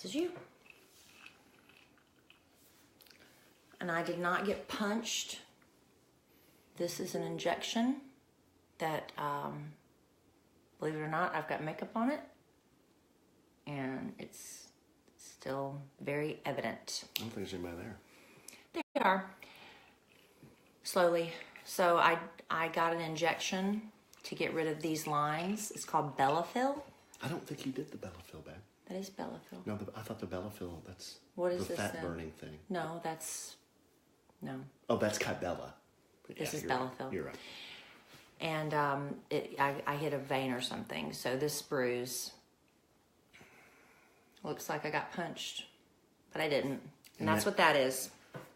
This is you. And I did not get punched. This is an injection that, believe it or not, I've got makeup on it. And it's still very evident. I don't think there's anybody there. They are. Slowly. So I got an injection to get rid of these lines. It's called Bellafill. I don't think you did the Bellafill, babe. That is Bellafill. No, I thought the Bellafill, that's what is the this fat-burning thing. No, that's... No. Oh, that's Kybella. This is you're Bellafill. Right. You're right. And I hit a vein or something. So this bruise looks like I got punched, but I didn't. And that's what that is.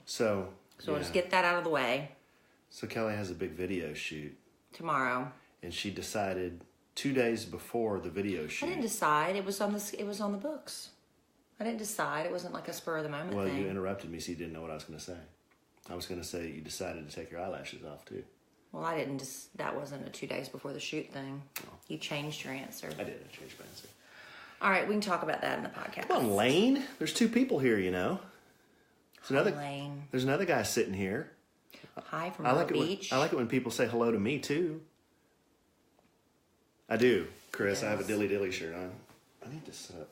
So we'll just get that out of the way. So Kelly has a big video shoot tomorrow. And she decided 2 days before the video shoot. I didn't decide. It was on the books. I didn't decide. It wasn't like a spur of the moment thing. Well, you interrupted me, so you didn't know what I was going to say. I was going to say you decided to take your eyelashes off, too. Well, I didn't that wasn't a 2 days before the shoot thing. Oh. You changed your answer. I did. I changed my answer. All right, we can talk about that in the podcast. Come on, Lane. There's 2 people here, you know. Lane. There's another guy sitting here. Hi from Myrtle Beach. I like it when people say hello to me, too. I do, Chris. Yes. I have a Dilly Dilly shirt on. I need to sit up.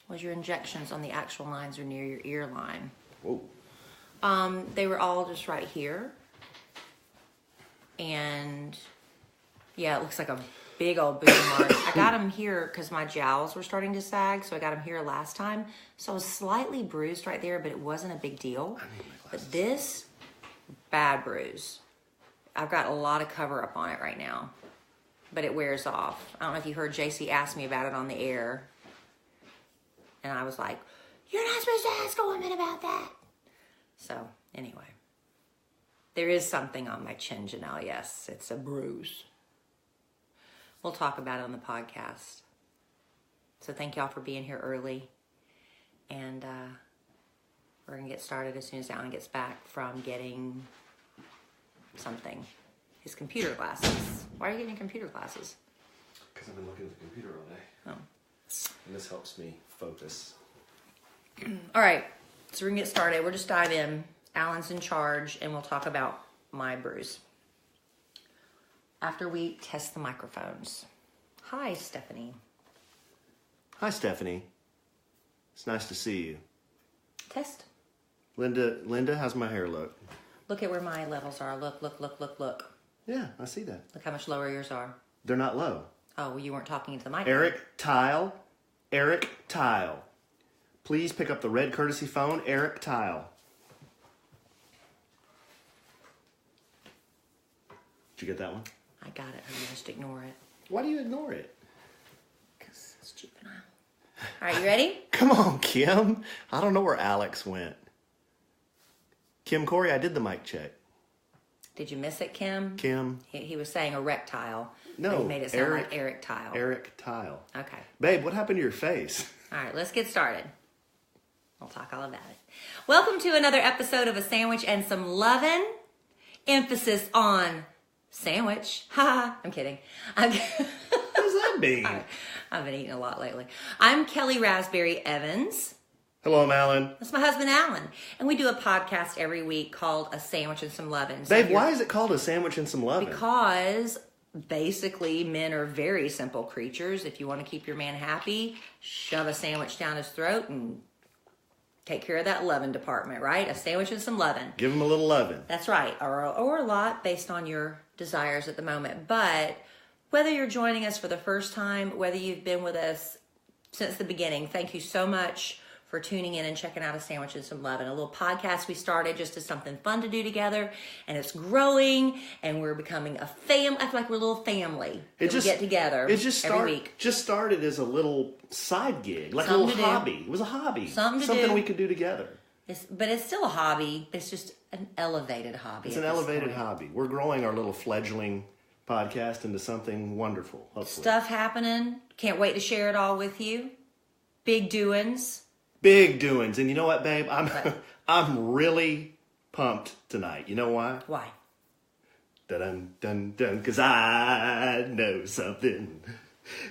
Was your injections on the actual lines or near your ear line? Whoa. They were all just right here. And yeah, it looks like a big old boot mark. I got them here because my jowls were starting to sag, so I got them here last time. So I was slightly bruised right there, but it wasn't a big deal. But this, bad bruise. I've got a lot of cover up on it right now, but it wears off. I don't know if you heard JC ask me about it on the air. And I was like, you're not supposed to ask a woman about that. So, anyway. There is something on my chin, Janelle. Yes, it's a bruise. We'll talk about it on the podcast. So, thank y'all for being here early. And we're going to get started as soon as Alan gets back from getting something. His computer glasses. Why are you getting computer glasses? Because I've been looking at the computer all day. Oh. And this helps me focus. All right, so we're going to get started. We'll just dive in. Alan's in charge, and we'll talk about my bruise. After we test the microphones. Hi, Stephanie. Hi, Stephanie. It's nice to see you. Test. Linda, how's my hair look? Look at where my levels are. Look. Yeah, I see that. Look how much lower yours are. They're not low. Oh, well, you weren't talking into the microphone. Eric Tile. Please pick up the red courtesy phone. Eric Tile. Did you get that one? I got it. I just ignore it. Why do you ignore it? Because it's juvenile. All right, you ready? Come on, Kim. I don't know where Alex went. Kim Corey, I did the mic check. Did you miss it, Kim? Kim. He was saying erectile. No, he made it sound like Eric Tile. Eric Tile. Okay. Babe, what happened to your face? All right, let's get started. We'll talk all about it. Welcome to another episode of A Sandwich and Some Lovin'. Emphasis on sandwich. Ha! I'm kidding. What does that mean? I've been eating a lot lately. I'm Kellie Rasberry Evans. Hello, I'm Alan. That's my husband, Alan. And we do a podcast every week called A Sandwich and Some Lovin'. So Babe, why is it called A Sandwich and Some Lovin'? Because basically men are very simple creatures. If you want to keep your man happy, shove a sandwich down his throat and take care of that lovin' department, right? A sandwich and some lovin'. Give him a little lovin'. That's right. Or a lot based on your desires at the moment. But whether you're joining us for the first time, whether you've been with us since the beginning, thank you so much for tuning in and checking out A Sandwich and Some Lovin', a little podcast we started just as something fun to do together, and it's growing, and we're becoming a family. I feel like we're a little family. We get together every week. Just started as a little side gig, like a little hobby. It was a hobby. Something we could do together. But it's still a hobby. It's just an elevated hobby. It's an elevated hobby. We're growing our little fledgling podcast into something wonderful, hopefully. Stuff happening. Can't wait to share it all with you. Big doings. Big doings. And you know what, babe? I'm really pumped tonight. You know why? Why? Dun dun dun, because I know something.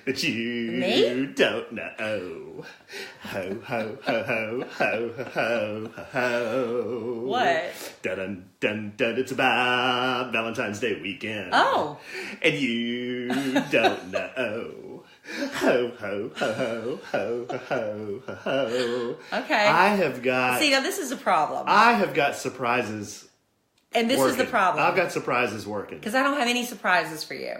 that you Me? don't know. Ho, ho, ho, ho, ho, ho, ho, ho. What? Dun, dun, dun, dun. It's about Valentine's Day weekend. Oh. And you don't know. Ho, ho, ho, ho, ho, ho, ho, ho. Okay. I have got... See, now this is a problem. I have got surprises And this is the working. problem. I've got surprises working. Because I don't have any surprises for you.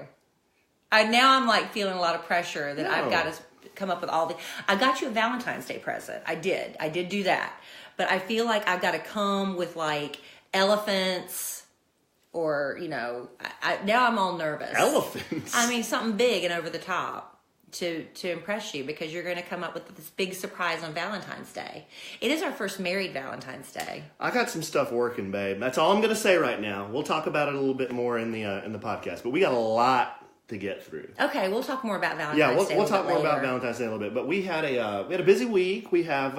Now I'm like feeling a lot of pressure that I've got to come up with all the... I got you a Valentine's Day present. I did do that. But I feel like I've got to come with like elephants or, now I'm all nervous. Elephants? I mean, something big and over the top to impress you because you're going to come up with this big surprise on Valentine's Day. It is our first married Valentine's Day. I got some stuff working, babe. That's all I'm going to say right now. We'll talk about it a little bit more in the podcast, but we got a lot to get through. Okay, we'll talk more about Valentine's Day. We'll talk more about Valentine's Day in a little bit. But we had a busy week. We have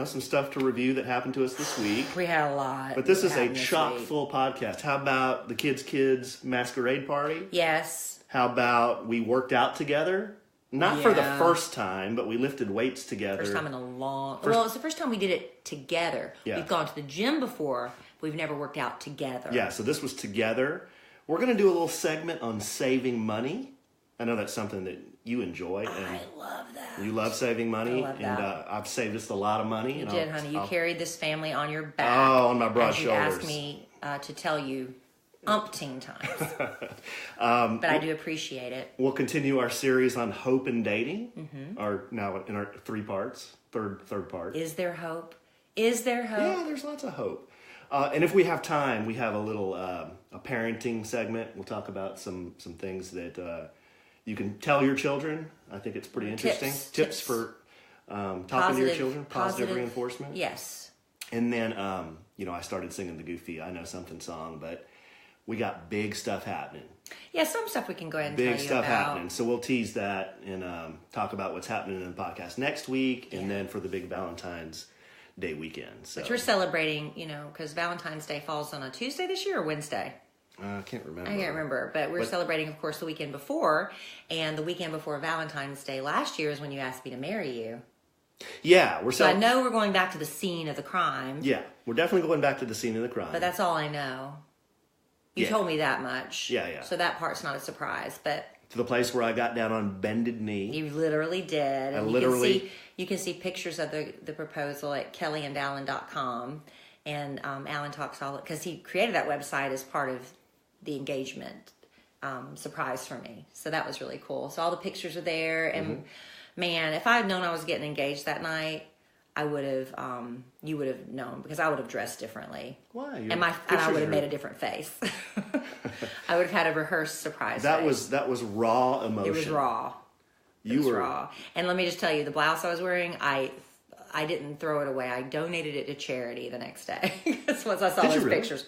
some stuff to review that happened to us this week. We had a lot. But this is a chock full podcast. How about the kids Masquerade party? Yes. How about we worked out together? Not for the first time, but we lifted weights together. First time in a long... Well, it's the first time we did it together. Yeah. We've gone to the gym before. But we've never worked out together. Yeah, so this was together. We're going to do a little segment on saving money. I know that's something that you enjoy. And I love that. you love saving money. I love that. And I've saved us a lot of money. You did, honey. You carried this family on your back. Oh, on my broad as you shoulders. asked me to tell you umpteen times. But I do appreciate it. We'll continue our series on hope and dating. Now in our 3 parts. Third part. Is there hope? Is there hope? Yeah, there's lots of hope. And if we have time, we have a little a parenting segment. We'll talk about some things that you can tell your children. I think it's pretty interesting. Tips for talking to your children. Positive reinforcement. Yes. And then, I started singing the goofy I Know Something song, but we got big stuff happening. Yeah, some stuff we can go ahead and tell you about. Big stuff happening. So we'll tease that and talk about what's happening in the podcast next week and then for the big Valentine's Day weekend. So. Which we're celebrating, because Valentine's Day falls on a Tuesday this year or Wednesday? I can't remember. I can't remember, but we're celebrating, of course, the weekend before. And the weekend before Valentine's Day last year is when you asked me to marry you. Yeah, So I know we're going back to the scene of the crime. Yeah, we're definitely going back to the scene of the crime. But that's all I know. You told me that much. Yeah. So that part's not a surprise, but... To the place where I got down on bended knee. You literally did. And you can see pictures of the proposal at kellieandallen.com. And Alan talks all... Because he created that website as part of the engagement surprise for me. So that was really cool. So all the pictures are there. And man, if I had known I was getting engaged that night... I would have, you would have known because I would have dressed differently. Why? And I would have made a different face. I would have had a rehearsed surprise. That was raw emotion. It was raw. It was raw. And let me just tell you, the blouse I was wearing, I didn't throw it away. I donated it to charity the next day. That's once I saw those pictures.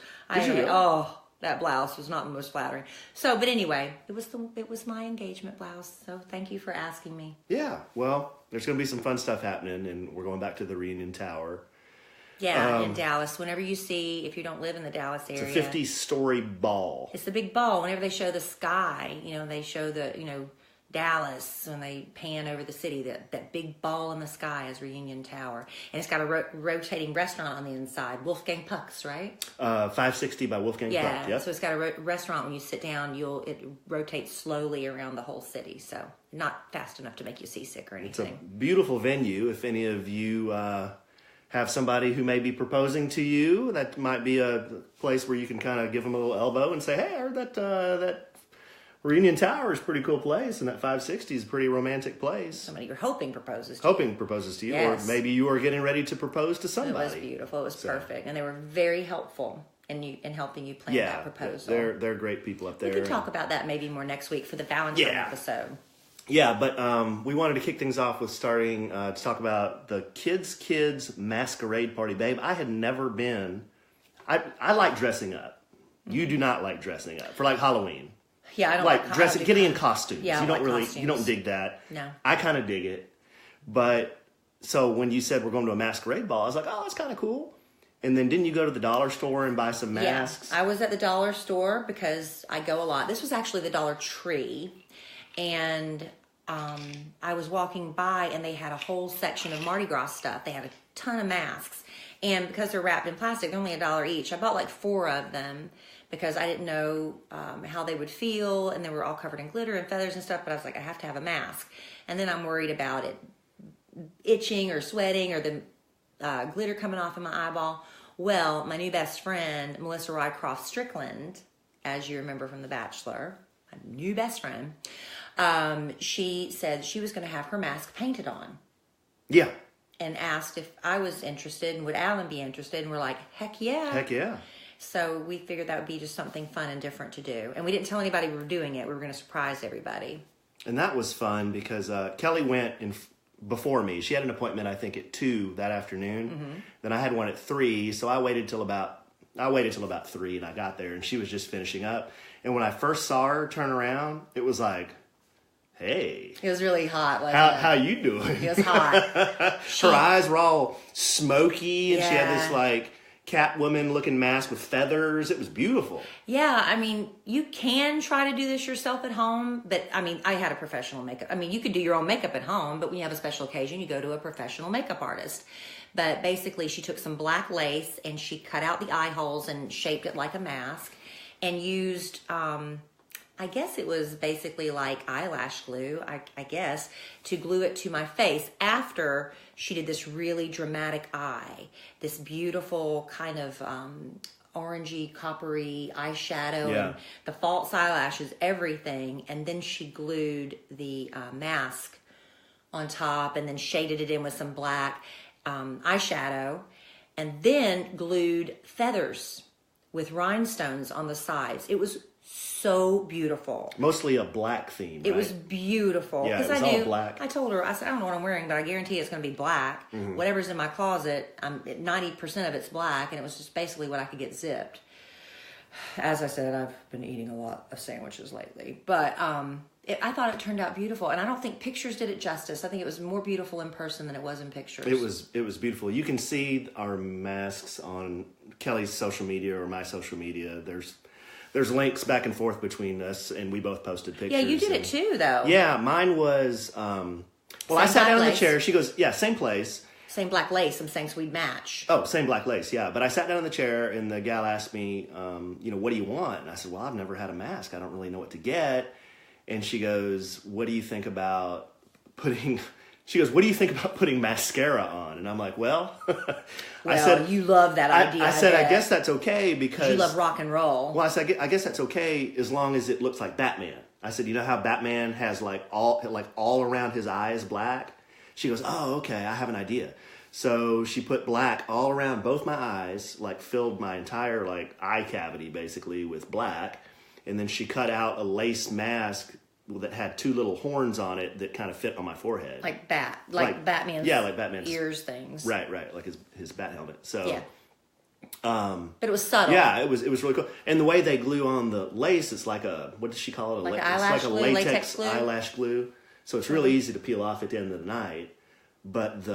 That blouse was not the most flattering. So, but anyway, it was my engagement blouse. So thank you for asking me. Yeah, well, there's going to be some fun stuff happening, and we're going back to the Reunion Tower. Yeah, in Dallas. Whenever you see, if you don't live in the Dallas area. It's a 50-story ball. It's the big ball. Whenever they show the sky, they show the, Dallas, when they pan over the city, that big ball in the sky is Reunion Tower. And it's got a rotating restaurant on the inside. Wolfgang Puck's, right? 560 by Wolfgang Puck, yep. So it's got a restaurant. When you sit down, it rotates slowly around the whole city. So not fast enough to make you seasick or anything. It's a beautiful venue. If any of you have somebody who may be proposing to you, that might be a place where you can kind of give them a little elbow and say, hey, I heard that Reunion Tower is a pretty cool place, and that 560 is a pretty romantic place. Somebody you're hoping proposes to you. Yes. Or maybe you are getting ready to propose to somebody. It was beautiful. It was perfect. And they were very helpful in helping you plan that proposal. They're great people up there. We can talk about that maybe more next week for the Valentine episode. Yeah, but we wanted to kick things off with starting to talk about the kids Masquerade party. Babe, I had never been... I like dressing up. You do not like dressing up for like Halloween. Yeah, I don't like dressing, getting in costumes. Yeah, you don't costumes. You don't dig that. No, I kind of dig it. But so when you said we're going to a masquerade ball, I was like, oh, that's kind of cool. And then didn't you go to the dollar store and buy some masks? Yeah, I was at the dollar store because I go a lot. This was actually the Dollar Tree, and I was walking by and they had a whole section of Mardi Gras stuff. They had a ton of masks. And because they're wrapped in plastic, they're only $1 each. I bought like 4 of them because I didn't know how they would feel. And they were all covered in glitter and feathers and stuff. But I was like, I have to have a mask. And then I'm worried about it itching or sweating or the glitter coming off in my eyeball. Well, my new best friend, Melissa Rycroft Strickland, as you remember from The Bachelor, my new best friend, she said she was going to have her mask painted on. Yeah. And asked if I was interested and would Alan be interested. And we're like, heck yeah. Heck yeah. So we figured that would be just something fun and different to do. And we didn't tell anybody we were doing it. We were going to surprise everybody. And that was fun because Kellie went before me. She had an appointment, I think, at 2 that afternoon. Mm-hmm. Then I had one at 3. So I waited till about 3 and I got there and she was just finishing up. And when I first saw her turn around, it was like, hey. It was really hot. How you doing? It was hot. Her eyes were all smoky and she had this like Catwoman looking mask with feathers. It was beautiful. Yeah, I mean, you can try to do this yourself at home, but I mean, I had a professional makeup. I mean, you could do your own makeup at home, but when you have a special occasion, you go to a professional makeup artist. But basically, she took some black lace and she cut out the eye holes and shaped it like a mask and used, I guess it was basically like eyelash glue, I guess, to glue it to my face after she did this really dramatic eye, this beautiful kind of orangey, coppery eyeshadow, and the false eyelashes, everything. And then she glued the mask on top and then shaded it in with some black eyeshadow and then glued feathers with rhinestones on the sides. It was so beautiful. Mostly a black theme, right? It was beautiful. Yeah, it was all black. I told her, I said, I don't know what I'm wearing, but I guarantee it's going to be black. Mm-hmm. Whatever's in my closet, 90% of it's black, and it was just basically what I could get zipped. As I said, I've been eating a lot of sandwiches lately. But I thought it turned out beautiful, and I don't think pictures did it justice. I think it was more beautiful in person than it was in pictures. It was beautiful. You can see our masks on Kellie's social media or my social media. There's links back and forth between us, and we both posted pictures. Yeah, you did it too, though. Yeah, mine was, I sat down in the chair. She goes, yeah, same place. Same black lace. I'm saying so we'd match. Oh, same black lace, yeah. But I sat down in the chair, and the gal asked me, what do you want? And I said, well, I've never had a mask. I don't really know what to get. And she goes, what do you think about putting mascara on? And I'm like, well, I said, you love that idea. I said, I guess that's okay because you love rock and roll. Well, I said, I guess that's okay as long as it looks like Batman. I said, you know how Batman has all around his eyes black? She goes, oh, okay, I have an idea. So she put black all around both my eyes, like filled my entire eye cavity basically with black. And then she cut out a lace mask that had 2 little horns on it that kind of fit on my forehead. Like Batman's like Batman's ears things. Right, like his bat helmet. So yeah. But it was subtle. Yeah, it was really cool. And the way they glue on the lace, it's like what does she call it? It's like a latex glue? Eyelash glue. So it's really easy to peel off at the end of the night. But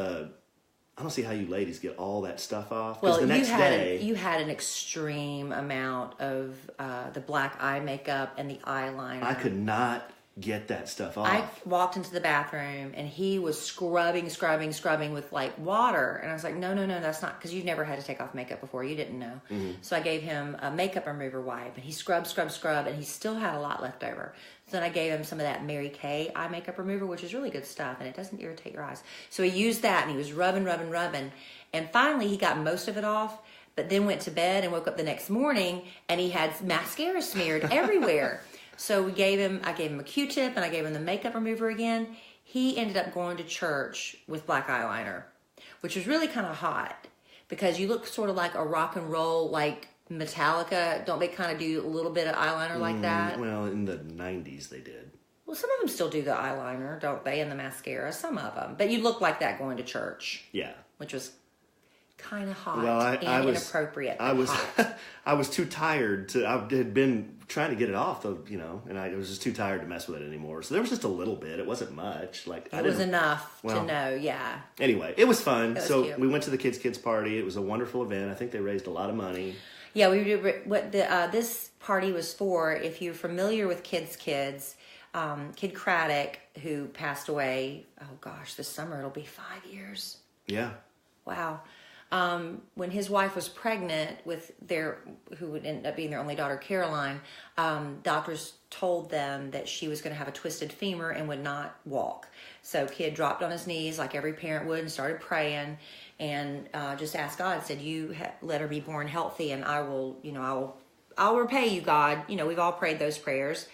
I don't see how you ladies get all that stuff off. Well, the next day you had an extreme amount of the black eye makeup and the eyeliner. I could not get that stuff off. I walked into the bathroom and he was scrubbing with water, and I was like, no, that's not, because you've never had to take off makeup before. You didn't know. Mm-hmm. So I gave him a makeup remover wipe, and he scrubbed, and he still had a lot left over. So then I gave him some of that Mary Kay eye makeup remover, which is really good stuff, and it doesn't irritate your eyes. So he used that, and he was rubbing, and finally he got most of it off, but then went to bed and woke up the next morning, and he had mascara smeared everywhere. So I gave him a Q-tip, and I gave him the makeup remover again. He ended up going to church with black eyeliner, which was really kind of hot because you look sort of like a rock and roll, like Metallica. Don't they kind of do a little bit of eyeliner like that? Well, in the 90s they did. Well, some of them still do the eyeliner, don't they, and the mascara, some of them. But you look like that going to church. Yeah. Which was kind of hot and inappropriate. I was too tired I had been trying to get it off, and I was just too tired to mess with it anymore. So there was just a little bit. It wasn't much. It was enough to know, yeah. Anyway, it was fun. Cute. We went to the kids' party. It was a wonderful event. I think they raised a lot of money. Yeah, we did what this party was for. If you're familiar with Kids, Kid Craddock, who passed away, oh gosh, this summer it'll be 5 years. Yeah. Wow. When his wife was pregnant with who would end up being their only daughter, Caroline, doctors told them that she was going to have a twisted femur and would not walk. So Kid dropped on his knees like every parent would and started praying and just asked God, said, you let her be born healthy and I'll repay you, God. We've all prayed those prayers.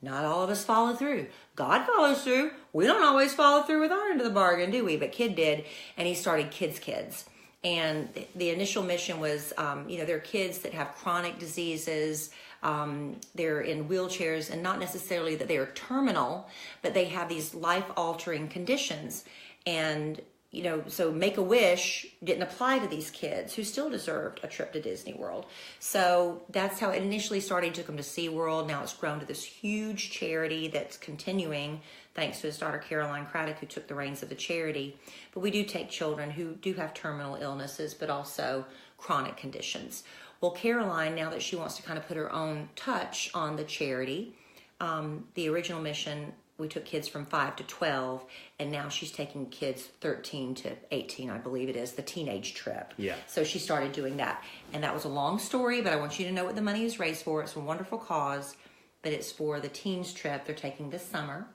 Not all of us follow through. God follows through. We don't always follow through with our end of the bargain, do we? But Kid did, and he started Kids. And the initial mission was, there are kids that have chronic diseases. They're in wheelchairs, and not necessarily that they are terminal, but they have these life-altering conditions. And, so Make-A-Wish didn't apply to these kids who still deserved a trip to Disney World. So that's how it initially started. Took them to SeaWorld. Now it's grown to this huge charity that's continuing, thanks to his daughter Caroline Craddock, who took the reins of the charity. But we do take children who do have terminal illnesses, but also chronic conditions. Well, Caroline, now that she wants to kind of put her own touch on the charity, the original mission, we took kids from 5 to 12, and now she's taking kids 13 to 18, I believe it is, the teenage trip. Yeah. So she started doing that. And that was a long story, but I want you to know what the money is raised for. It's a wonderful cause, but it's for the teens trip they're taking this summer.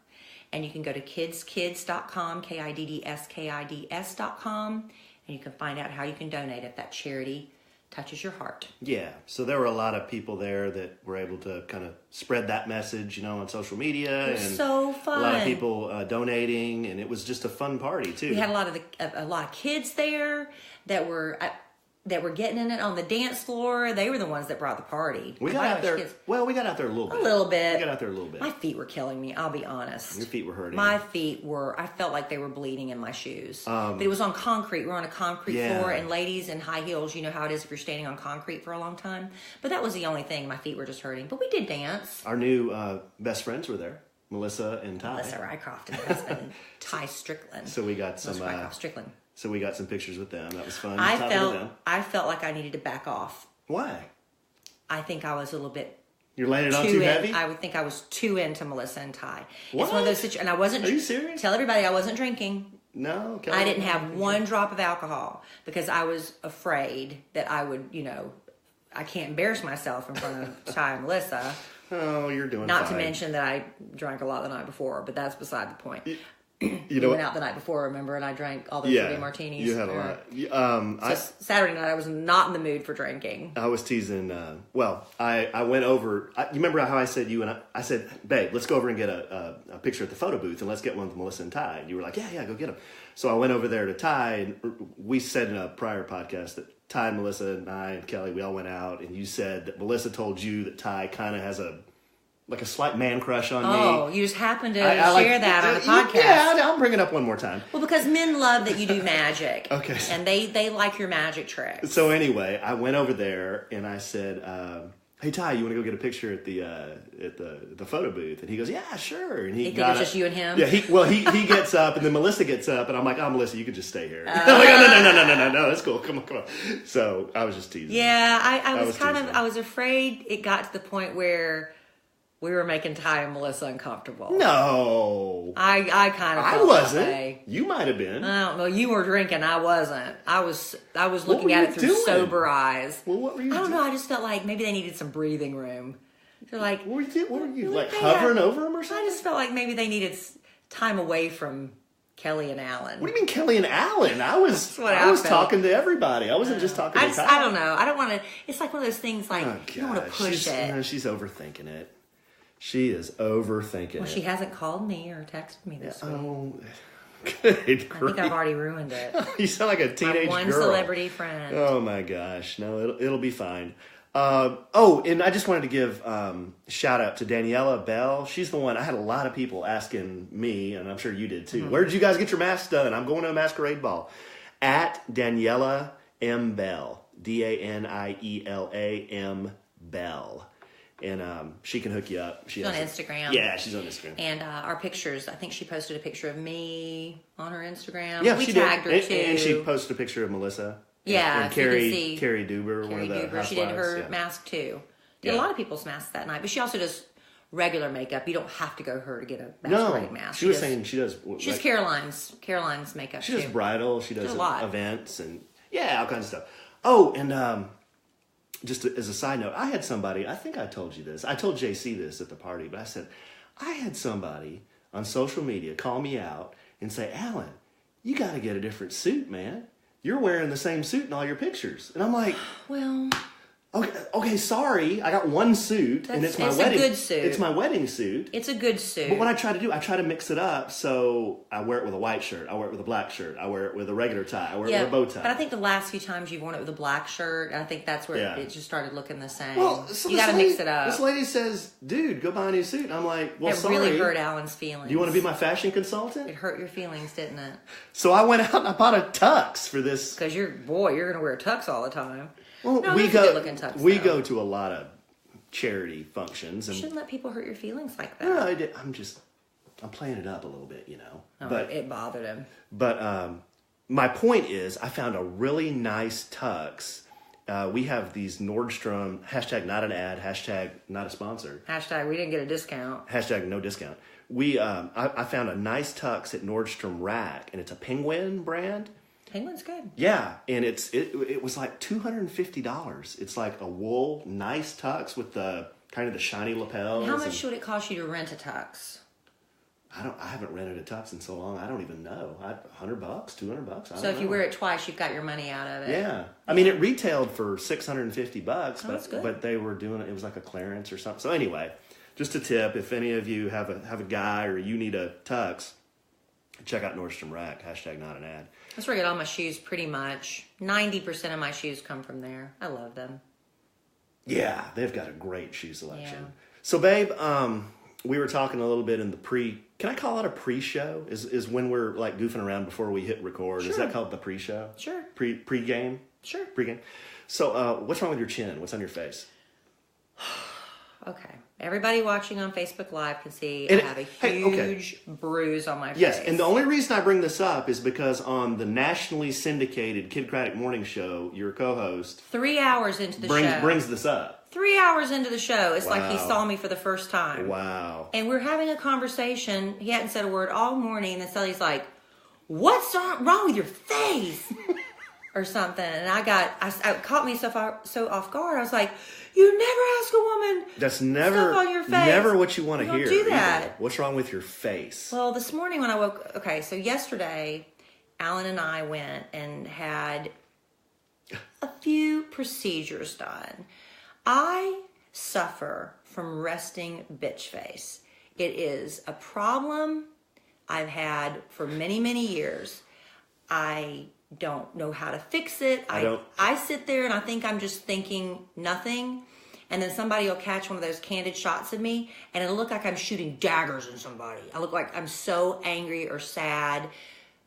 And you can go to kidskids.com, KIDDS.com, and you can find out how you can donate if that charity touches your heart. Yeah. So there were a lot of people there that were able to kind of spread that message, on social media. It was and so fun. A lot of people donating, and it was just a fun party too. We had a lot of kids there that were getting in it on the dance floor. They were the ones that brought the party. We got out there. Well, we got out there a little bit. A little bit. We got out there a little bit. My feet were killing me, I'll be honest. Your feet were hurting. My feet were, I felt like they were bleeding in my shoes. But it was on concrete. We're on a concrete floor, and ladies in high heels, you know how it is if you're standing on concrete for a long time. But that was the only thing. My feet were just hurting. But we did dance. Our new best friends were there, Melissa and Ty. Melissa Rycroft and her husband, Ty Strickland. So we got some... Strickland. So we got some pictures with them. That was fun. I felt like I needed to back off. Why? I think I was a little bit... You're laying it on too heavy? I would think I was too into Melissa and Ty. What? It's one of those situations... And I wasn't... Are you serious? Tell everybody I wasn't drinking. No? Kellie, I didn't have one drop of alcohol because I was afraid that I would, I can't embarrass myself in front of Ty and Melissa. Oh, you're doing Not fine. to mention that I drank a lot the night before, but that's beside the point. You know went out the night before, remember, and I drank all those fruity martinis. You had a lot. Saturday night, I was not in the mood for drinking. I was teasing. I went over. You remember how I said I said, babe, let's go over and get a picture at the photo booth, and let's get one with Melissa and Ty. And you were like, yeah, go get them. So I went over there to Ty, and we said in a prior podcast that Ty and Melissa and I and Kellie, we all went out, and you said that Melissa told you that Ty kind of has a slight man crush on me. Oh, you just happened to share that on the podcast. Yeah, I'll bring it up one more time. Well, because men love that you do magic. Okay. And they like your magic tricks. So anyway, I went over there and I said, hey, Ty, you want to go get a picture at the photo booth? And he goes, yeah, sure. And he think it was just you and him? Yeah, he gets up, and then Melissa gets up, and I'm like, oh, Melissa, you can just stay here. I'm like, no, that's cool. Come on. So I was just teasing. Yeah, I was afraid it got to the point where we were making Ty and Melissa uncomfortable. No. I kind of felt I wasn't. that way. You might have been. I don't know. You were drinking. I wasn't. I was looking at it through sober eyes. Well, what were you doing? I don't know. I just felt like maybe they needed some breathing room. They're like, what were you like hovering over them or something? I just felt like maybe they needed time away from Kellie and Alan. What do you mean Kellie and Alan? I was talking to everybody. I wasn't just talking to Ty. I don't know. I don't want to. It's like one of those things like you don't want to push it. No, she's overthinking it. She is overthinking it. Well, she hasn't called me or texted me this week. Oh, good grief. I think I've already ruined it. You sound like a teenage girl. My one celebrity friend. Oh, my gosh. No, it'll be fine. And I just wanted to give a shout out to Daniela Bell. She's the one. I had a lot of people asking me, and I'm sure you did too. Mm-hmm. Where did you guys get your masks done? I'm going to a masquerade ball. At Daniela M. Bell. Daniela M. Bell. And she can hook you up. She's on Instagram. Yeah, she's on Instagram. And our pictures, I think she posted a picture of me on her Instagram. Yeah, we she tagged did. her too. And she posted a picture of Melissa. Yeah, and Carrie Duber, one of the housewives. She did her mask too. Did a lot of people's masks that night. But she also does regular makeup. You don't have to go her to get a Masquerade mask. She was saying she does. She's like, Caroline's makeup. She does bridal. She does a lot. Events and all kinds of stuff. Oh, and just as a side note, I had somebody. I think I told you this. I told JC this at the party, but I said I had somebody on social media call me out and say, Alan, you got to get a different suit, man. You're wearing the same suit in all your pictures, and I'm like, well. Okay, sorry. I got one suit, and it's my wedding. It's a good suit. It's my wedding suit. It's a good suit. But what I try to do, I try to mix it up. So I wear it with a white shirt. I wear it with a black shirt. I wear it with a regular tie. I wear it with a bow tie. But I think the last few times you've worn it with a black shirt, I think that's where it just started looking the same. Well, so you got to mix it up. This lady says, "Dude, go buy a new suit." And I'm like, "Well, sorry." It really hurt Alan's feelings. Do you want to be my fashion consultant? It hurt your feelings, didn't it? So I went out and I bought a tux for this. Because you're going to wear a tux all the time. Well, no, we tux, go to a lot of charity functions. And you shouldn't let people hurt your feelings like that. No, I'm playing it up a little bit, Oh, but it bothered him. But my point is, I found a really nice tux. We have these Nordstrom, hashtag not an ad, hashtag not a sponsor. Hashtag we didn't get a discount. Hashtag no discount. I found a nice tux at Nordstrom Rack, and it's a Penguin brand. Penguin's good. Yeah, and it was like $250. It's like a wool, nice tux with the kind of the shiny lapels. And how much would it cost you to rent a tux? I haven't rented a tux in so long. I don't even know. $100, $200. So if you wear it twice, you've got your money out of it. Yeah, I mean it retailed for $650, but they were doing it. It was like a clearance or something. So anyway, just a tip: if any of you have a guy or you need a tux, check out Nordstrom Rack. Hashtag not an ad. That's where I get all my shoes pretty much. 90% of my shoes come from there. I love them. Yeah, they've got a great shoe selection. Yeah. So, babe, we were talking a little bit in the can I call it a pre-show? Is when we're like goofing around before we hit record. Sure. Is that called the pre-show? Sure. Pre-game? Sure. Pre-game. So, what's wrong with your chin? What's on your face? Okay. Everybody watching on Facebook Live can see I have a huge bruise on my face. Yes, and the only reason I bring this up is because on the nationally syndicated Kid Craddock Morning Show, your co-host 3 hours into the show brings this up. 3 hours into the show, it's like he saw me for the first time. Wow. And we're having a conversation. He hadn't said a word all morning, and then suddenly he's like, "What's wrong with your face?" or something. And it caught me so off guard. I was like, "You never ask a woman that's never stuff on your face. Never what you want to hear. Don't do that. Either. What's wrong with your face?" Well, this morning when I woke, so yesterday, Alan and I went and had a few procedures done. I suffer from resting bitch face. It is a problem I've had for many, many years. I don't know how to fix it. I sit there and I think I'm just thinking nothing. And then somebody will catch one of those candid shots of me and it'll look like I'm shooting daggers at somebody. I look like I'm so angry or sad.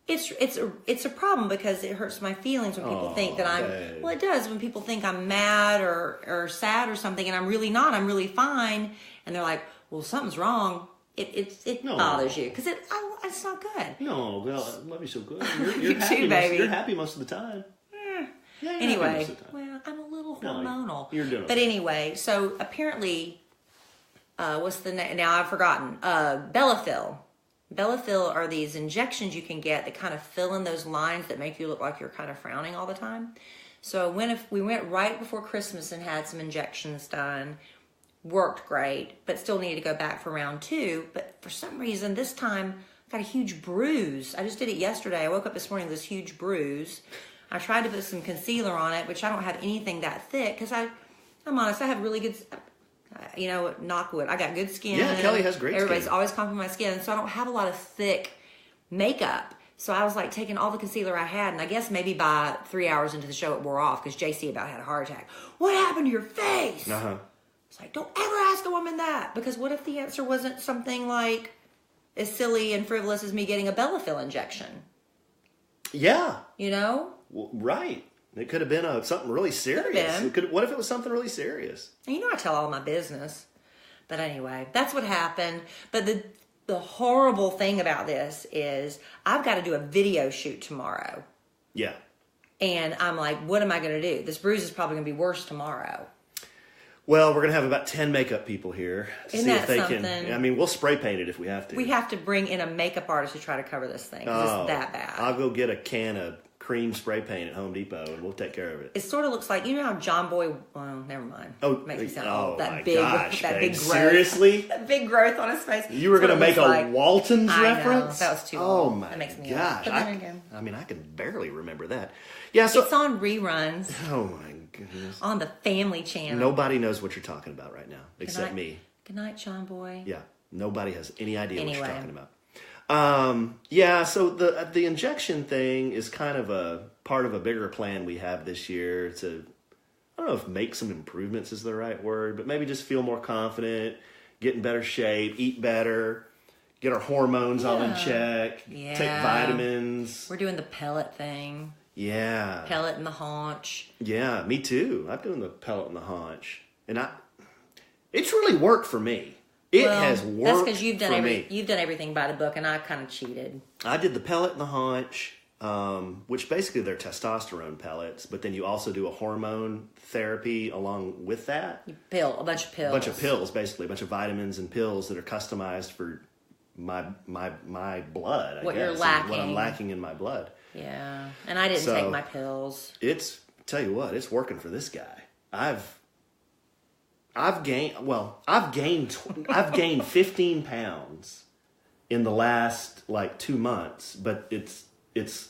It's a problem because it hurts my feelings when people think that I'm... Babe. Well, it does when people think I'm mad or sad or something and I'm really not. I'm really fine. And they're like, well, something's wrong. It bothers you because it's not good. No, girl, I love you so good. You're happy too, baby. You're happy most of the time. Yeah, anyway, well, I'm a little hormonal. No, you're doing. But anyway, so apparently, what's the name? Now I've forgotten. Belafil. Belafil are these injections you can get that kind of fill in those lines that make you look like you're kind of frowning all the time. So we went right before Christmas and had some injections done. Worked great, but still needed to go back for round 2. But for some reason, this time, I got a huge bruise. I just did it yesterday. I woke up this morning with this huge bruise. I tried to put some concealer on it, which I don't have anything that thick because I'm honest, I have really good, knock wood. I got good skin. Yeah, Kelly has great Everybody's skin. always complimenting my skin, so I don't have a lot of thick makeup. So I was like taking all the concealer I had, and I guess maybe by 3 hours into the show it wore off because JC about had a heart attack. What happened to your face? Uh-huh. It's like, don't ever ask a woman that, because what if the answer wasn't something like as silly and frivolous as me getting a Belafil injection? Yeah. Well, right. It could have been something really serious. What if it was something really serious? And I tell all my business. But anyway, that's what happened. But the horrible thing about this is I've got to do a video shoot tomorrow. Yeah. And I'm like, what am I going to do? This bruise is probably going to be worse tomorrow. Well, we're gonna have about 10 makeup people here to Isn't see if that they something? can. I mean, we'll spray paint it if we have to. We have to bring in a makeup artist to try to cover this thing. 'Cause it's that bad. I'll go get a can of cream spray paint at Home Depot and we'll take care of it. It sort of looks like, you know how John Boy, well, never mind. Makes me sound old. My gosh, that babe. big growth. Seriously? That big growth on his face. You were going to make a Waltons reference? I know, that was too Oh long. my that makes me gosh. But then again, I mean, I can barely remember that. Yeah, so it's on reruns oh my goodness. on the Family Channel. Nobody knows what you're talking about right now except night. me. Good night, John Boy. Yeah, nobody has any idea what you're Anyway. talking about. Yeah, so the injection thing is kind of a part of a bigger plan we have this year to, I don't know if make some improvements is the right word, but maybe just feel more confident, get in better shape, eat better, get our hormones all in check, take vitamins. We're doing the pellet thing. Yeah. Pellet in the haunch. Yeah, me too. I'm doing the pellet in the haunch. And it's really worked for me. It has worked. That's because you've done everything by the book, and I kind of cheated. I did the pellet in the haunch, which basically they're testosterone pellets, but then you also do a hormone therapy along with that. A bunch of pills. A bunch of pills, basically, a bunch of vitamins and pills that are customized for my blood. I What guess, you're lacking. What I'm lacking in my blood. Yeah, and I didn't take my pills. Tell you what, it's working for this guy. I've gained 15 pounds in the last 2 months, but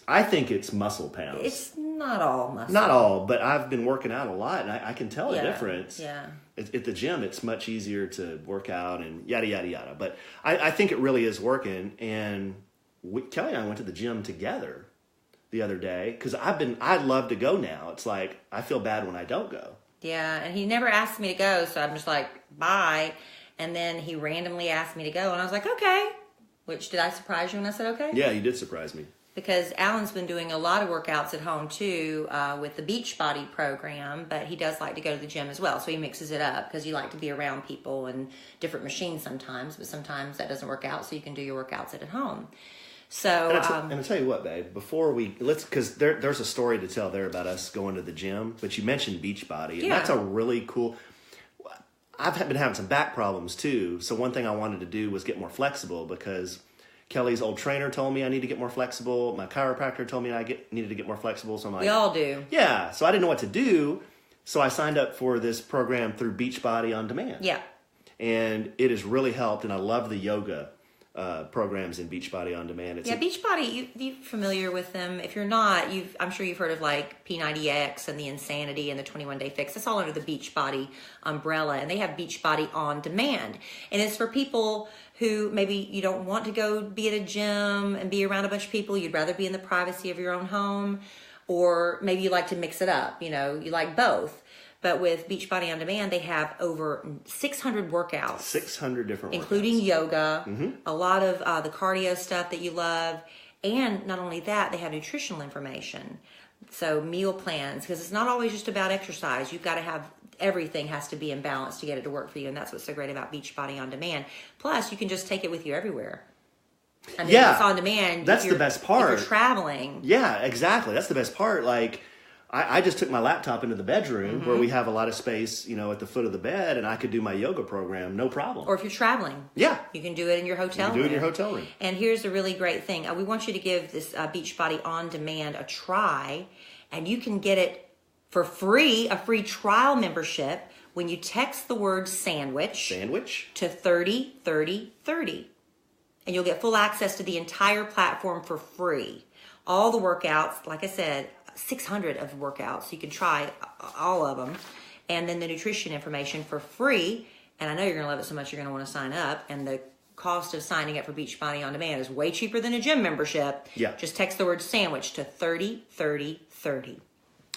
I think it's muscle pounds. It's not all muscle. Not all, but I've been working out a lot, and I can tell a difference. Yeah. At the gym, it's much easier to work out and yada, yada, yada. But I think it really is working, and Kelly and I went to the gym together the other day, because I'd love to go now. It's like, I feel bad when I don't go. Yeah, and he never asked me to go, so I'm just like, bye. And then he randomly asked me to go, and I was like, okay. Which, did I surprise you when I said okay? Yeah, you did surprise me. Because Alan's been doing a lot of workouts at home, too, with the Beachbody program, but he does like to go to the gym as well, so he mixes it up, because you like to be around people and different machines sometimes, but sometimes that doesn't work out, so you can do your workouts at home. So, and I'll tell you what, babe, before because there's a story to tell there about us going to the gym, but you mentioned Beachbody, and that's a really cool, I've been having some back problems too, so one thing I wanted to do was get more flexible, because Kelly's old trainer told me I need to get more flexible, my chiropractor told me needed to get more flexible, so I'm like... We all do. Yeah, so I didn't know what to do, so I signed up for this program through Beachbody On Demand. Yeah. And it has really helped, and I love the yoga programs in Beachbody On Demand. Beachbody, you familiar with them? If you're not, I'm sure you've heard of P90X and the Insanity and the 21 Day Fix. It's all under the Beachbody umbrella, and they have Beachbody On Demand. And it's for people who maybe you don't want to go be at a gym and be around a bunch of people. You'd rather be in the privacy of your own home, or maybe you like to mix it up. You like both. But with Beachbody On Demand, they have over 600 workouts. 600 different workouts. Including yoga, a lot of the cardio stuff that you love. And not only that, they have nutritional information. So meal plans, because it's not always just about exercise. You've got to have, everything has to be in balance to get it to work for you. And that's what's so great about Beachbody On Demand. Plus, you can just take it with you everywhere. I mean, it's on demand. That's the best part. If you're traveling. Yeah, exactly. That's the best part. I just took my laptop into the bedroom where we have a lot of space, at the foot of the bed, and I could do my yoga program, no problem. Or if you're traveling. Yeah. You can do it in your hotel room. You can do it in your hotel room. And here's a really great thing. We want you to give this Beachbody On Demand a try, and you can get it for free, a free trial membership, when you text the word sandwich to 303030. And you'll get full access to the entire platform for free. All the workouts, like I said, 600 of workouts, so you can try all of them, and then the nutrition information for free. And I know you're going to love it so much you're going to want to sign up, and the cost of signing up for Beachbody On Demand is way cheaper than a gym membership. Yeah. Just text the word sandwich to 303030.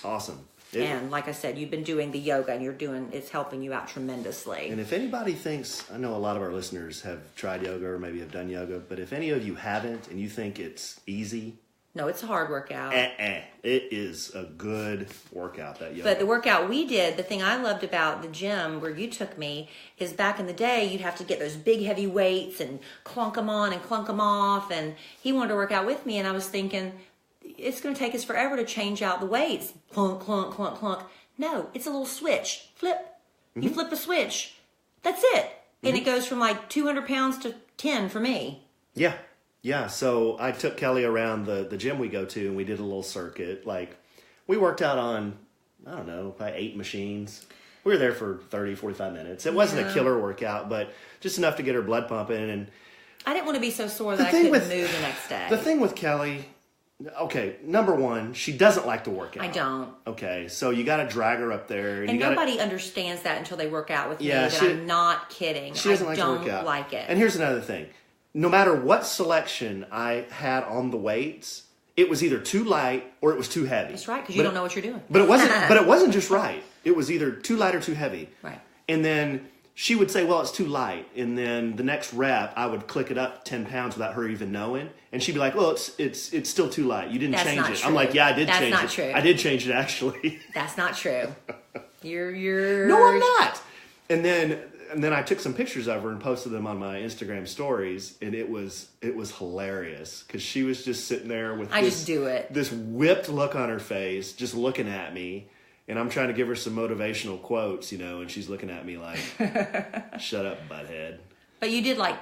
Awesome. And like I said, you've been doing the yoga, and it's helping you out tremendously. And if anybody thinks, I know a lot of our listeners have tried yoga or maybe have done yoga, but if any of you haven't and you think it's easy, no, it's a hard workout. It is a good workout, that yoga. But the workout we did, the thing I loved about the gym where you took me, is back in the day, you'd have to get those big heavy weights and clunk them on and clunk them off. And he wanted to work out with me, and I was thinking, it's going to take us forever to change out the weights. Clunk, clunk, clunk, clunk. No, it's a little switch. Flip, You flip a switch. That's it. And it goes from like 200 pounds to 10 for me. Yeah. Yeah. So I took Kelly around the gym we go to, and we did a little circuit. Like, we worked out on, I don't know, probably 8 machines. We were there for 30, 45 minutes. It wasn't a killer workout, but just enough to get her blood pumping. And I didn't want to be so sore that I couldn't move the next day. The thing with Kelly, okay, number one, she doesn't like to work out. I don't. Okay, so you got to drag her up there. And nobody understands that until they work out with me, that I'm not kidding. She doesn't like to work out. I don't like it. And here's another thing. No matter what selection I had on the weights, it was either too light or it was too heavy. That's right, because you don't know what you're doing. But it wasn't. But it wasn't just right. It was either too light or too heavy. Right. And then she would say, "Well, it's too light." And then the next rep, I would click it up 10 pounds without her even knowing, and she'd be like, "Well, it's still too light. You didn't change it." True. I'm like, "Yeah, I did change it. That's not true. I did change it actually." That's not true. You're. No, I'm not. And then I took some pictures of her and posted them on my Instagram stories, and it was hilarious because she was just sitting there with this whipped look on her face, just looking at me, and I'm trying to give her some motivational quotes, and she's looking at me like, "Shut up, butthead." But you did like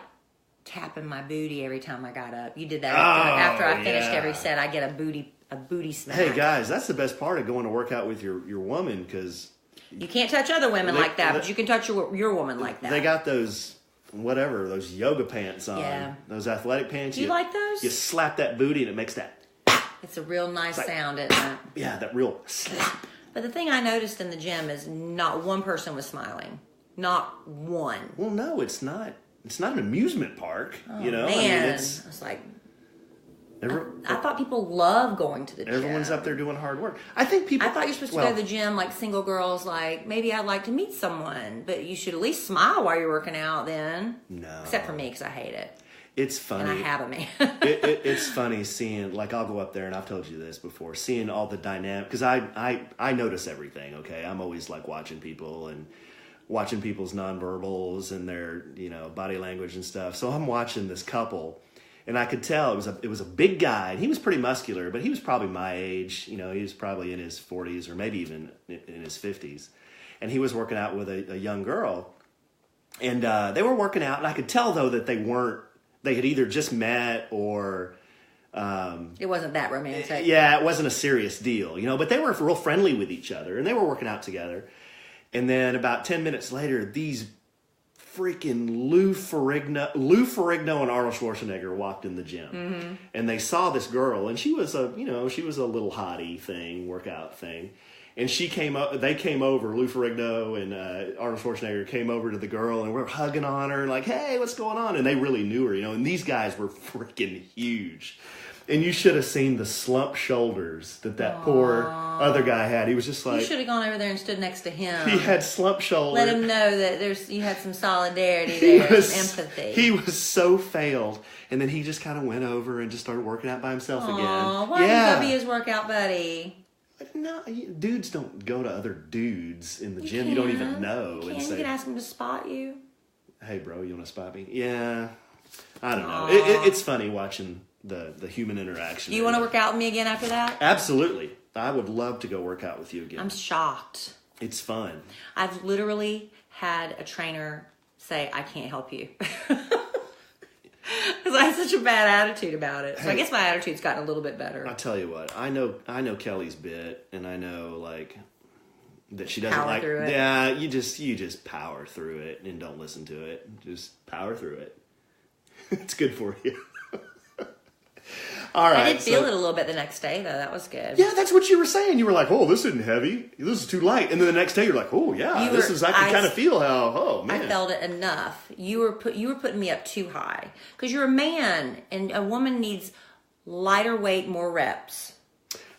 tapping my booty every time I got up. You did that after I finished every set. I get a booty smack. Hey guys, that's the best part of going to work out with your woman, because you can't touch other women like that, but you can touch your woman like that. They got those yoga pants on. Yeah. Those athletic pants. Do you like those? You slap that booty and it makes that. It's a real nice sound, isn't it? Yeah, that real slap. But the thing I noticed in the gym is not one person was smiling. Not one. Well, no, it's not. It's not an amusement park, Man. I mean, I was like, I thought people love going to the gym. Everyone's up there doing hard work. I think people. I thought you're supposed to go to the gym like single girls, like maybe I'd like to meet someone, but you should at least smile while you're working out. Then, no, except for me because I hate it. It's funny. And I have a man. It's funny seeing, like, I'll go up there, and I've told you this before, seeing all the dynamic, because I notice everything. Okay, I'm always like watching people and watching people's nonverbals and their body language and stuff. So I'm watching this couple. And I could tell it was a big guy. And he was pretty muscular, but he was probably my age. He was probably in his 40s or maybe even in his 50s. And he was working out with a young girl. And they were working out. And I could tell, though, that they had either just met or... it wasn't that romantic. Yeah, it wasn't a serious deal, But they were real friendly with each other. And they were working out together. And then about 10 minutes later, these... freaking Lou Ferrigno and Arnold Schwarzenegger walked in the gym, and they saw this girl, and she was a little hottie workout thing, and they came over, Lou Ferrigno and Arnold Schwarzenegger came over to the girl, and we're hugging on her, like, "Hey, what's going on?" And they really knew her, and these guys were freaking huge. And you should have seen the slump shoulders that poor other guy had. He was just like... You should have gone over there and stood next to him. He had slump shoulders. Let him know that you had some solidarity there, some empathy. He was so failed. And then he just kind of went over and just started working out by himself again. Why did you go be his workout buddy? No, dudes don't go to other dudes in the gym you don't even know. You can ask him to spot you. Hey, bro, you want to spot me? Yeah. I don't know. It's funny watching... The human interaction. Do you want to work out with me again after that? Absolutely. I would love to go work out with you again. I'm shocked. It's fun. I've literally had a trainer say, "I can't help you." Because I had such a bad attitude about it. So I guess my attitude's gotten a little bit better. I'll tell you what. I know Kelly's bit, and I know like that she doesn't power through it. Yeah, you just power through it and don't listen to it. Just power through it. It's good for you. All right, I did feel it a little bit the next day, though. That was good. Yeah, that's what you were saying. You were like, "Oh, this isn't heavy. This is too light." And then the next day, you're like, "Oh, yeah, I can kind of feel how. Oh, man, I felt it enough." You were putting me up too high because you're a man, and a woman needs lighter weight, more reps.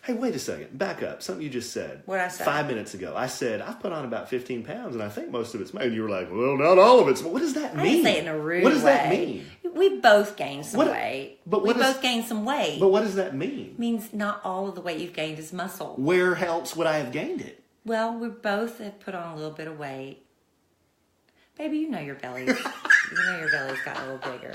Hey, wait a second. Back up. Something you just said. What I said? 5 minutes ago. I said, I've put on about 15 pounds, and I think most of it's made. And you were like, well, not all of it. What does that mean? I didn't say it in a rude way. What does that mean? We both gained some weight. We both gained some weight. But what does that mean? It means not all of the weight you've gained is muscle. Where else would I have gained it? Well, we both have put on a little bit of weight. Baby, you know your belly's got a little bigger.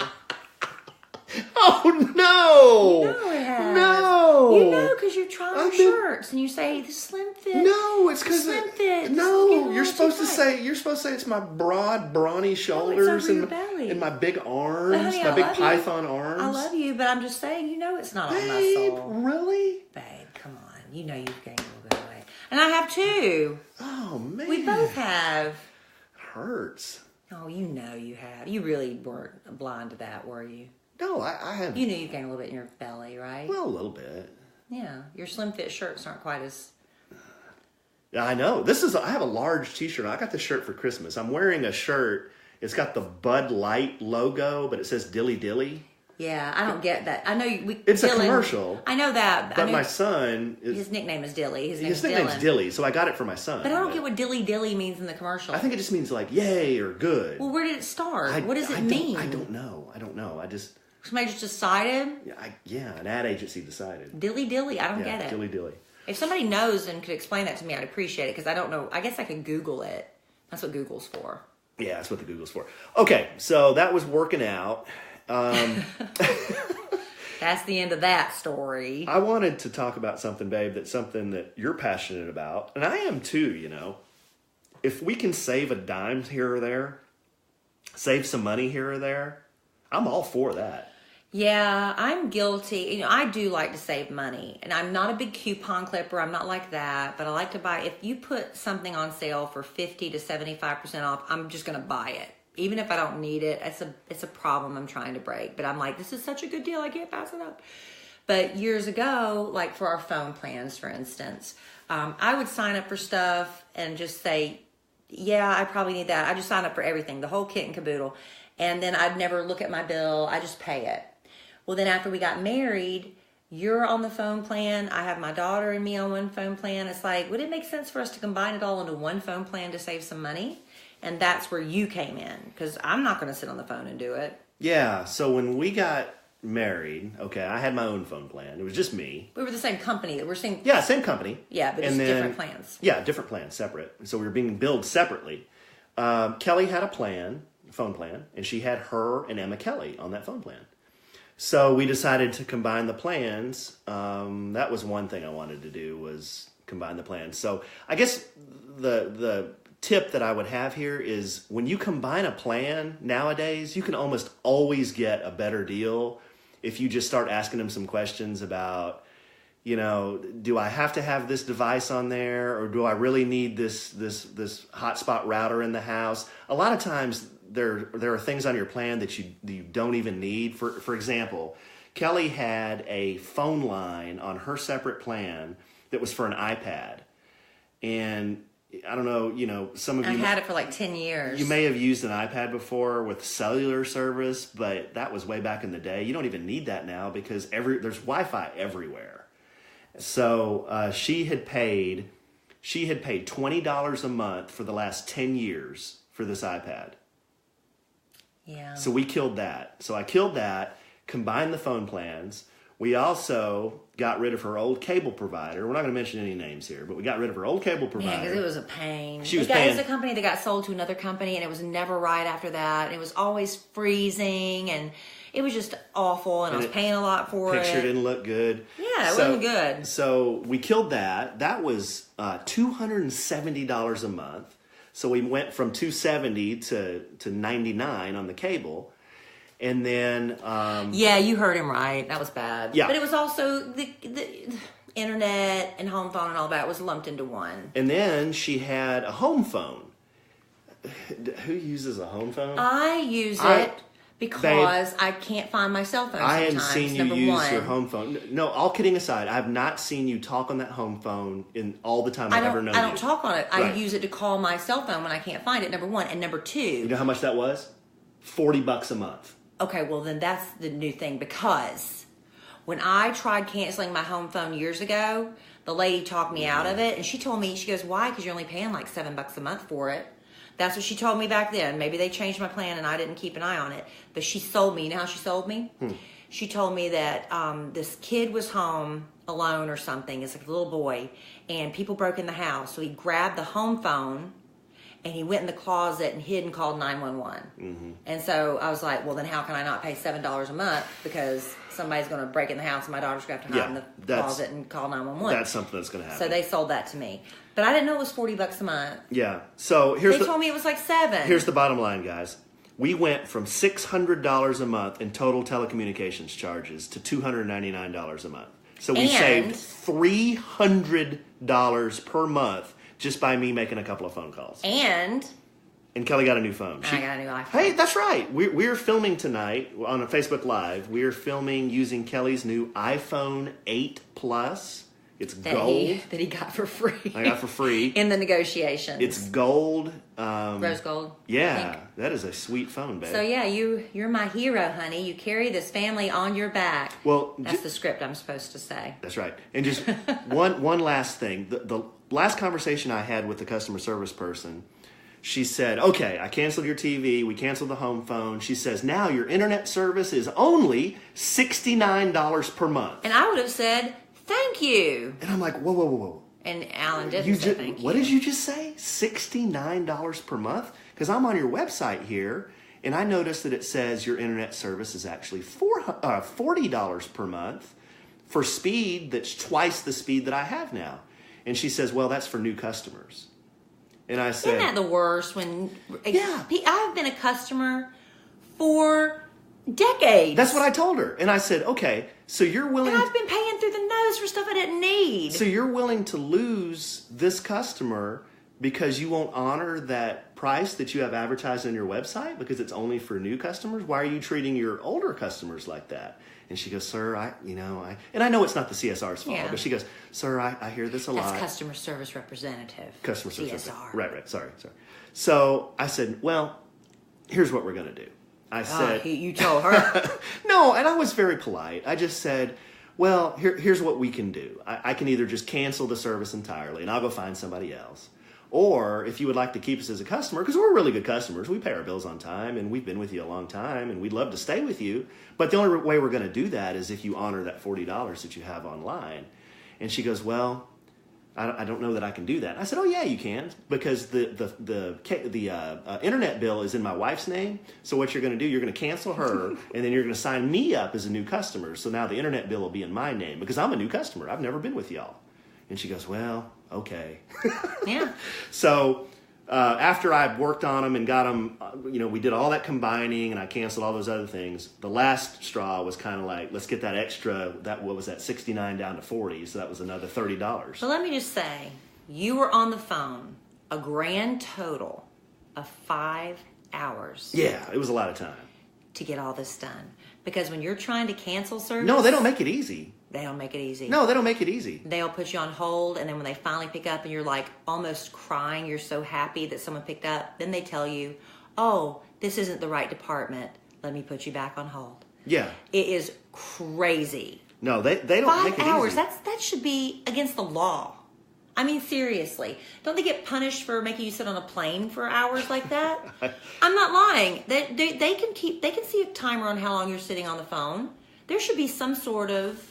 Oh, no! You know it has. No! You know, because you're trying. wear shirts and you say the slim fit. No, it's because slim fit. No, you're supposed to say it's my broad, brawny shoulders over your belly. and my big arms, honey, my I big love python you. arms. I love you, but I'm just saying, it's not all Babe, muscle. really? Babe, come on. You've gained a little bit of weight. And I have too. Oh, man. We both have. It hurts. Oh, you have. You really weren't blind to that, were you? No, I have. You knew you gained a little bit in your belly, right? Well, a little bit. Yeah. Your slim fit shirts aren't quite as... Yeah, I know. I have a large t-shirt. I got this shirt for Christmas. I'm wearing a shirt. It's got the Bud Light logo, but it says Dilly Dilly. Yeah, I don't get that. I know It's Dylan, a commercial. I know that. But my son... his nickname is Dilly. His nickname's Dylan. Dilly, so I got it for my son. But I don't get what Dilly Dilly means in the commercial. I think it just means like, yay or good. Well, where did it start? What does it mean? I don't know. I just... Somebody just decided? Yeah, an ad agency decided. Dilly Dilly? I don't get it. Dilly Dilly. If somebody knows and could explain that to me, I'd appreciate it, because I don't know. I guess I could Google it. That's what Google's for. Yeah, that's what the Google's for. Okay, so that was working out. That's the end of that story. I wanted to talk about something, babe, that's something that you're passionate about, and I am too, If we can save a dime here or there, save some money here or there, I'm all for that. Yeah, I'm guilty. I do like to save money, and I'm not a big coupon clipper. I'm not like that, but I like to buy. If you put something on sale for 50 to 75% off, I'm just going to buy it. Even if I don't need it, it's a problem I'm trying to break. But I'm like, this is such a good deal, I can't pass it up. But years ago, like for our phone plans, for instance, I would sign up for stuff and just say, yeah, I probably need that. I just sign up for everything, the whole kit and caboodle. And then I'd never look at my bill. I just pay it. Well, then after we got married, you're on the phone plan. I have my daughter and me on one phone plan. It's like, would it make sense for us to combine it all into one phone plan to save some money? And that's where you came in, because I'm not going to sit on the phone and do it. Yeah, so when we got married, okay, I had my own phone plan. It was just me. We were the same company. Yeah, same company. Yeah, but just different plans. Yeah, different plans, separate. So we were being billed separately. Kelly had a phone plan, and she had her and Emma Kelly on that phone plan. So we decided to combine the plans. That was one thing I wanted to do, was combine the plans. So I guess the tip that I would have here is, when you combine a plan nowadays, you can almost always get a better deal if you just start asking them some questions about, do I have to have this device on there, or do I really need this hotspot router in the house? A lot of times there are things on your plan that you don't even need. For example, Kelly had a phone line on her separate plan that was for an iPad, and I don't know, some of you... I had it for like 10 years. You may have used an iPad before with cellular service, but that was way back in the day. You don't even need that now, because there's Wi-Fi everywhere. So she had paid $20 a month for the last 10 years for this iPad. Yeah. So we killed that. So I killed that, combined the phone plans. We also got rid of her old cable provider. We're not going to mention any names here, but we got rid of her old cable provider. Yeah, because it was a pain. She was paying. It was a company that got sold to another company, and it was never right after that. And it was always freezing, and it was just awful, and I was paying a lot for it. Picture didn't look good. Yeah, it wasn't good. So we killed that. That was $270 a month. So we went from $270 to $99 on the cable. And then... yeah, you heard him right. That was bad. Yeah. But it was also the internet and home phone and all that was lumped into one. And then she had a home phone. Who uses a home phone? I use it because I can't find my cell phone sometimes. I haven't seen you use your home phone. No, all kidding aside, I have not seen you talk on that home phone in all the time I've ever known you. I don't talk on it. Right. I use it to call my cell phone when I can't find it, number one. And number two... You know how much that was? $40 a month. Okay, well then that's the new thing, because when I tried canceling my home phone years ago, the lady talked me out of it, and she told me, she goes, why? Because you're only paying like $7 a month for it. That's what she told me back then. Maybe they changed my plan and I didn't keep an eye on it. But she sold me. You know how she sold me? She told me that this kid was home alone or something. It's like a little boy, and people broke in the house. So he grabbed the home phone And he went in the closet and hid and called 911. Mm-hmm. And so I was like, well, then how can I not pay $7 a month because somebody's going to break in the house and my daughter's going to have to hide in the closet and call 911. That's something that's going to happen. So they sold that to me. But I didn't know it was $40 a month. Yeah. So they told me it was like $7. Here's the bottom line, guys. We went from $600 a month in total telecommunications charges to $299 a month. So we saved $300 per month just by me making a couple of phone calls. And Kelly got a new phone. I got a new iPhone. Hey, that's right. We're filming tonight on a Facebook Live. We're filming using Kelly's new iPhone 8 Plus. It's gold. That he got for free. I got for free. In the negotiations. It's gold. Rose gold. Yeah, that is a sweet phone, babe. So yeah, you're my hero, honey. You carry this family on your back. Well, that's the script I'm supposed to say. That's right. And just one last thing. The last conversation I had with the customer service person, she said, okay, I canceled your TV. We canceled the home phone. She says, now your internet service is only $69 per month. And I would have said, thank you. And I'm like, whoa. And Alan didn't say thank you. What did you just say? $69 per month? Because I'm on your website here, and I noticed that it says your internet service is actually $40 per month for speed that's twice the speed that I have now. And she says, well, that's for new customers. And I said... Isn't that the worst? Yeah. I've been a customer for decades. That's what I told her. And I said, okay, so you're willing... And I've been paying through the nose for stuff I didn't need. So you're willing to lose this customer because you won't honor that price that you have advertised on your website because it's only for new customers? Why are you treating your older customers like that? And she goes, sir, and I know it's not the CSR's fault, but she goes, sir, I hear this a lot. That's customer service representative. Customer service. CSR. Right. Sorry. So I said, well, here's what we're going to do. I said... you told her. No, and I was very polite. I just said, well, here's what we can do. I can either just cancel the service entirely, and I'll go find somebody else. Or if you would like to keep us as a customer, because we're really good customers, we pay our bills on time, and we've been with you a long time, and we'd love to stay with you. But the only way we're going to do that is if you honor that $40 that you have online. And she goes, well, I don't know that I can do that. I said, oh, yeah, you can, because the internet bill is in my wife's name. So what you're going to do, you're going to cancel her, and then you're going to sign me up as a new customer. So now the internet bill will be in my name, because I'm a new customer. I've never been with y'all. And she goes, well, okay. Yeah. So after I worked on them and got them, we did all that combining and I canceled all those other things. The last straw was kind of like, let's get that extra, what was that, 69 down to 40. So that was another $30. So let me just say, you were on the phone a grand total of 5 hours. Yeah, it was a lot of time. To get all this done. Because when you're trying to cancel service... No, they don't make it easy. They don't make it easy. No, they don't make it easy. They'll put you on hold, and then when they finally pick up and you're like almost crying, you're so happy that someone picked up, then they tell you, oh, this isn't the right department. Let me put you back on hold. Yeah. It is crazy. No, they don't make it 5 hours, easy. that should be against the law. I mean, seriously. Don't they get punished for making you sit on a plane for hours like that? I'm not lying. They can see a timer on how long you're sitting on the phone. There should be some sort of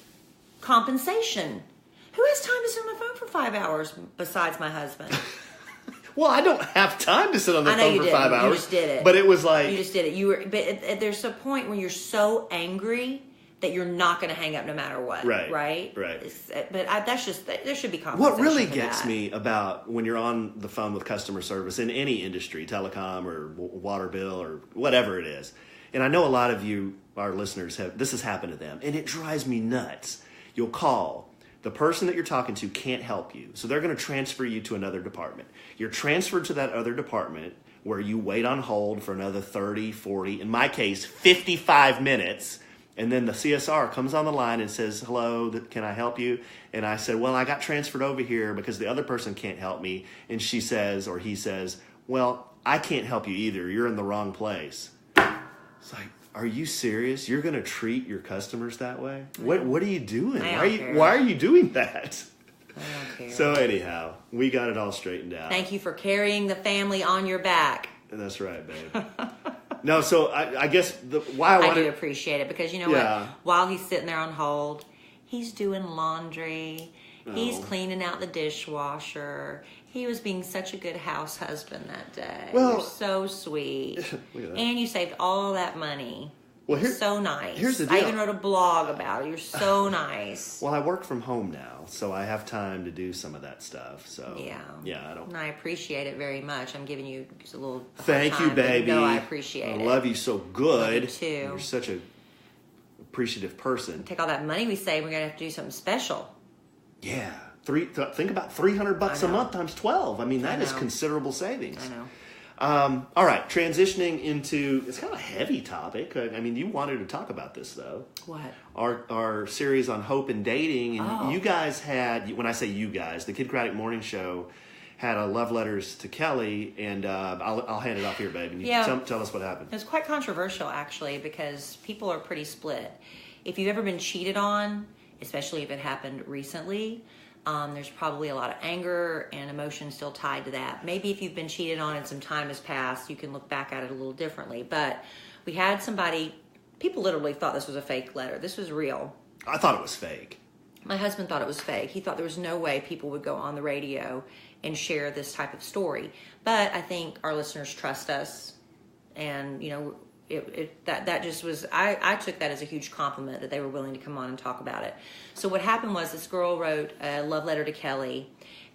compensation. Who has time to sit on the phone for 5 hours besides my husband? Well, I don't have time to sit on the phone for 5 hours. You just did it. But it was like... You just did it. But there's a point when you're so angry that you're not going to hang up no matter what. Right. But there should be compensation. What really gets me about when you're on the phone with customer service in any industry, telecom or water bill or whatever it is, and I know a lot of you, our listeners, this has happened to them, and it drives me nuts. You'll call. The person that you're talking to can't help you, so they're going to transfer you to another department. You're transferred to that other department where you wait on hold for another 30, 40, in my case, 55 minutes. And then the CSR comes on the line and says, hello, can I help you? And I said, well, I got transferred over here because the other person can't help me. And she says, or he says, well, I can't help you either. You're in the wrong place. It's like, are you serious? You're going to treat your customers that way? What are you doing? Why are you doing that? I don't care. So anyhow, we got it all straightened out. Thank you for carrying the family on your back. That's right, babe. No, so I guess why I wanted... I do appreciate it because you know what? While he's sitting there on hold, he's doing laundry. He's cleaning out the dishwasher. He was being such a good house husband that day. Well, you're so sweet. Look at that. And you saved all that money. Well, You're so nice. Here's the deal. I even wrote a blog about it. You're so nice. Well, I work from home now, so I have time to do some of that stuff. So yeah, I don't. And I appreciate it very much. I'm giving you just a little. Thank you, baby. No, I appreciate it. I love you so good. Love you too. You're such a appreciative person. Take all that money we save. We're gonna have to do something special. Yeah, think about $300 a month times 12. I mean, that is considerable savings. I know. All right, transitioning into, it's kind of a heavy topic. I mean, you wanted to talk about this, though. What? Our series on hope and dating. And you guys had, when I say you guys, the Kid Craddock Morning Show had a love letters to Kellie, and I'll hand it off here, babe. And you tell us what happened. It was quite controversial, actually, because people are pretty split. If you've ever been cheated on, especially if it happened recently, there's probably a lot of anger and emotion still tied to that. Maybe if you've been cheated on and some time has passed, you can look back at it a little differently. But we had somebody, people literally thought this was a fake letter. This was real. I thought it was fake. My husband thought it was fake. He thought there was no way people would go on the radio and share this type of story. But I think our listeners trust us. And, you know, that just was, I took that as a huge compliment that they were willing to come on and talk about it. So what happened was this girl wrote a love letter to Kellie,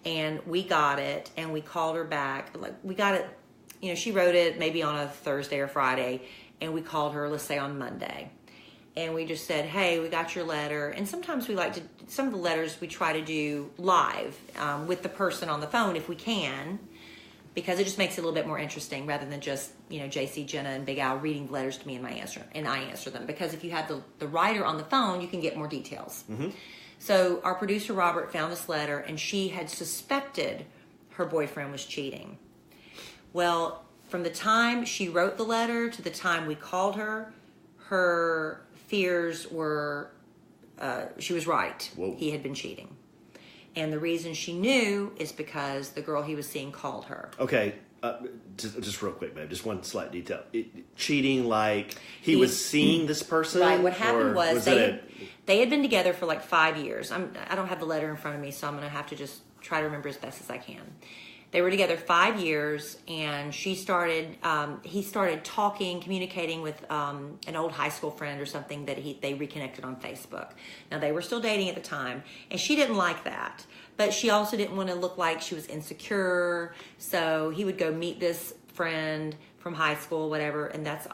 and we got it, and we called her back. Like, we got it, you know, she wrote it maybe on a Thursday or Friday, and we called her, let's say, on Monday. And we just said, hey, we got your letter. And sometimes we like to, some of the letters we try to do live with the person on the phone if we can, because it just makes it a little bit more interesting rather than just, you know, JC, Jenna, and Big Al reading letters to me and I answer them. Because if you have the writer on the phone, you can get more details. Mm-hmm. So our producer, Robert, found this letter, and she had suspected her boyfriend was cheating. Well, from the time she wrote the letter to the time we called her, her fears were, she was right. Whoa. He had been cheating. And the reason she knew is because the girl he was seeing called her. Okay, just real quick, babe. Just one slight detail. Cheating, like he was seeing this person? Right, what happened was they had been together for like 5 years. I don't have the letter in front of me, so I'm going to have to just try to remember as best as I can. They were together 5 years, and he started talking, communicating with an old high school friend or something that they reconnected on Facebook. Now, they were still dating at the time, and she didn't like that. But she also didn't want to look like she was insecure, so he would go meet this friend from high school, whatever, and that's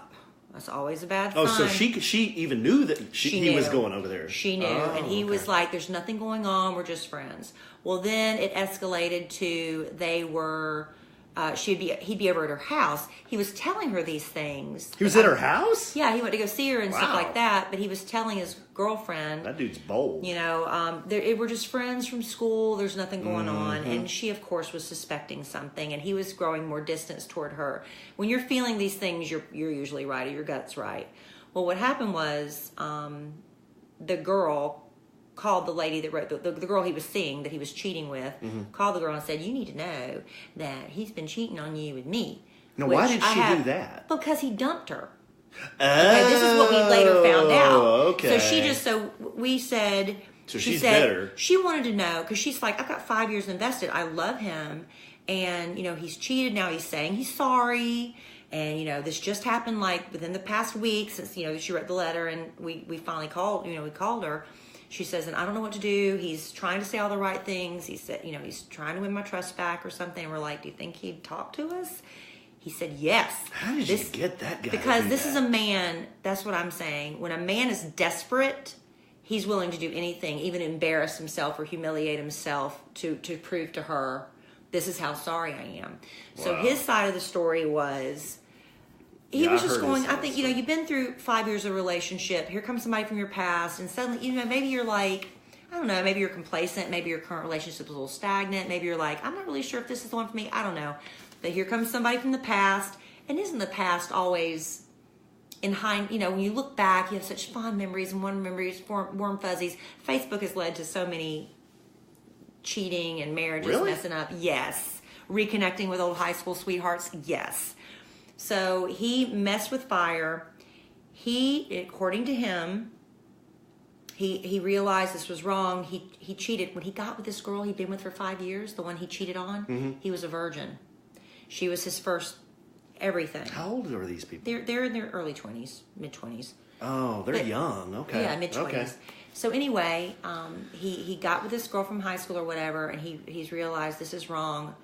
always a bad sign. Oh, so she even knew that he was going over there. She knew, and he was like, there's nothing going on, we're just friends. Well, then it escalated to they were, he'd be over at her house. He was telling her these things. He was at her house? Yeah, he went to go see her and stuff like that, but he was telling his girlfriend. That dude's bold. You know, we're just friends from school, there's nothing going on. And she, of course, was suspecting something, and he was growing more distance toward her. When you're feeling these things, you're usually right, or your gut's right. Well, what happened was the girl called the lady that wrote the girl he was seeing that he was cheating with, called the girl and said, you need to know that he's been cheating on you with me. Now, why did she do that? Because he dumped her. Okay, this is what we later found out. Okay. So we said, so she's bitter. She wanted to know, because she's like, I've got 5 years invested. I love him. And, you know, he's cheated. Now he's saying he's sorry. And, you know, this just happened like within the past week since, you know, she wrote the letter and we finally called, you know, we called her. She says, and I don't know what to do. He's trying to say all the right things. He said, you know, he's trying to win my trust back or something. And we're like, do you think he'd talk to us? He said, yes. How did you get that guy? Because this is a man, that's what I'm saying. When a man is desperate, he's willing to do anything, even embarrass himself or humiliate himself to prove to her, this is how sorry I am. Wow. So his side of the story was, he was just going, I think, you know, you've been through 5 years of relationship. Here comes somebody from your past. And suddenly, you know, maybe you're like, I don't know, maybe you're complacent. Maybe your current relationship is a little stagnant. Maybe you're like, I'm not really sure if this is the one for me. I don't know. But here comes somebody from the past. And isn't the past always you know, when you look back, you have such fond memories and warm memories, warm fuzzies. Facebook has led to so many cheating and marriages messing up. Yes. Reconnecting with old high school sweethearts. Yes. So he messed with fire. According to him, He realized this was wrong. He cheated. When he got with this girl he'd been with for 5 years, the one he cheated on, he was a virgin. She was his first everything. How old are these people? They're in their early 20s, mid-20s. Oh, they're young. Okay. Yeah, mid-20s. Okay. So anyway, he got with this girl from high school or whatever, and he's realized this is wrong,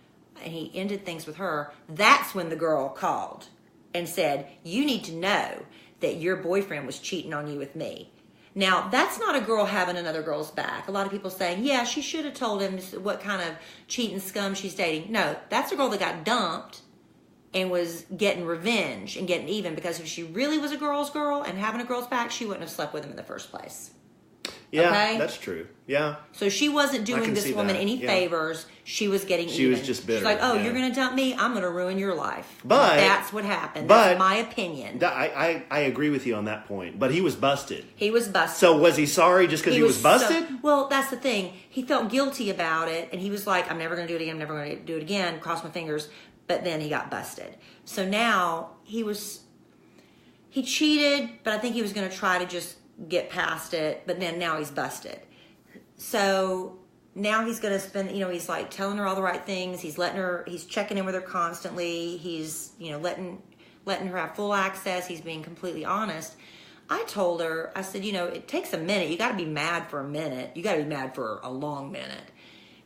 and he ended things with her. That's when the girl called and said, you need to know that your boyfriend was cheating on you with me. Now, that's not a girl having another girl's back. A lot of people saying, yeah, she should have told him what kind of cheating scum she's dating. No, that's a girl that got dumped and was getting revenge and getting even, because if she really was a girl's girl and having a girl's back, she wouldn't have slept with him in the first place. Yeah, okay? That's true. Yeah. So she wasn't doing this woman any favors. She was getting even. She was just bitter. She's like, you're going to dump me? I'm going to ruin your life. But that's what happened. That's my opinion. I agree with you on that point. But he was busted. He was busted. So was he sorry just because he was busted? Well, that's the thing. He felt guilty about it, and he was like, I'm never going to do it again. I'm never going to do it again. Cross my fingers. But then he got busted. So now he cheated, but I think he was going to try to just get past it. But then now he's busted. So now he's going to spend, he's like telling her all the right things. He's checking in with her constantly. He's, letting her have full access. He's being completely honest. I told her, I said, it takes a minute. You got to be mad for a minute. You got to be mad for a long minute.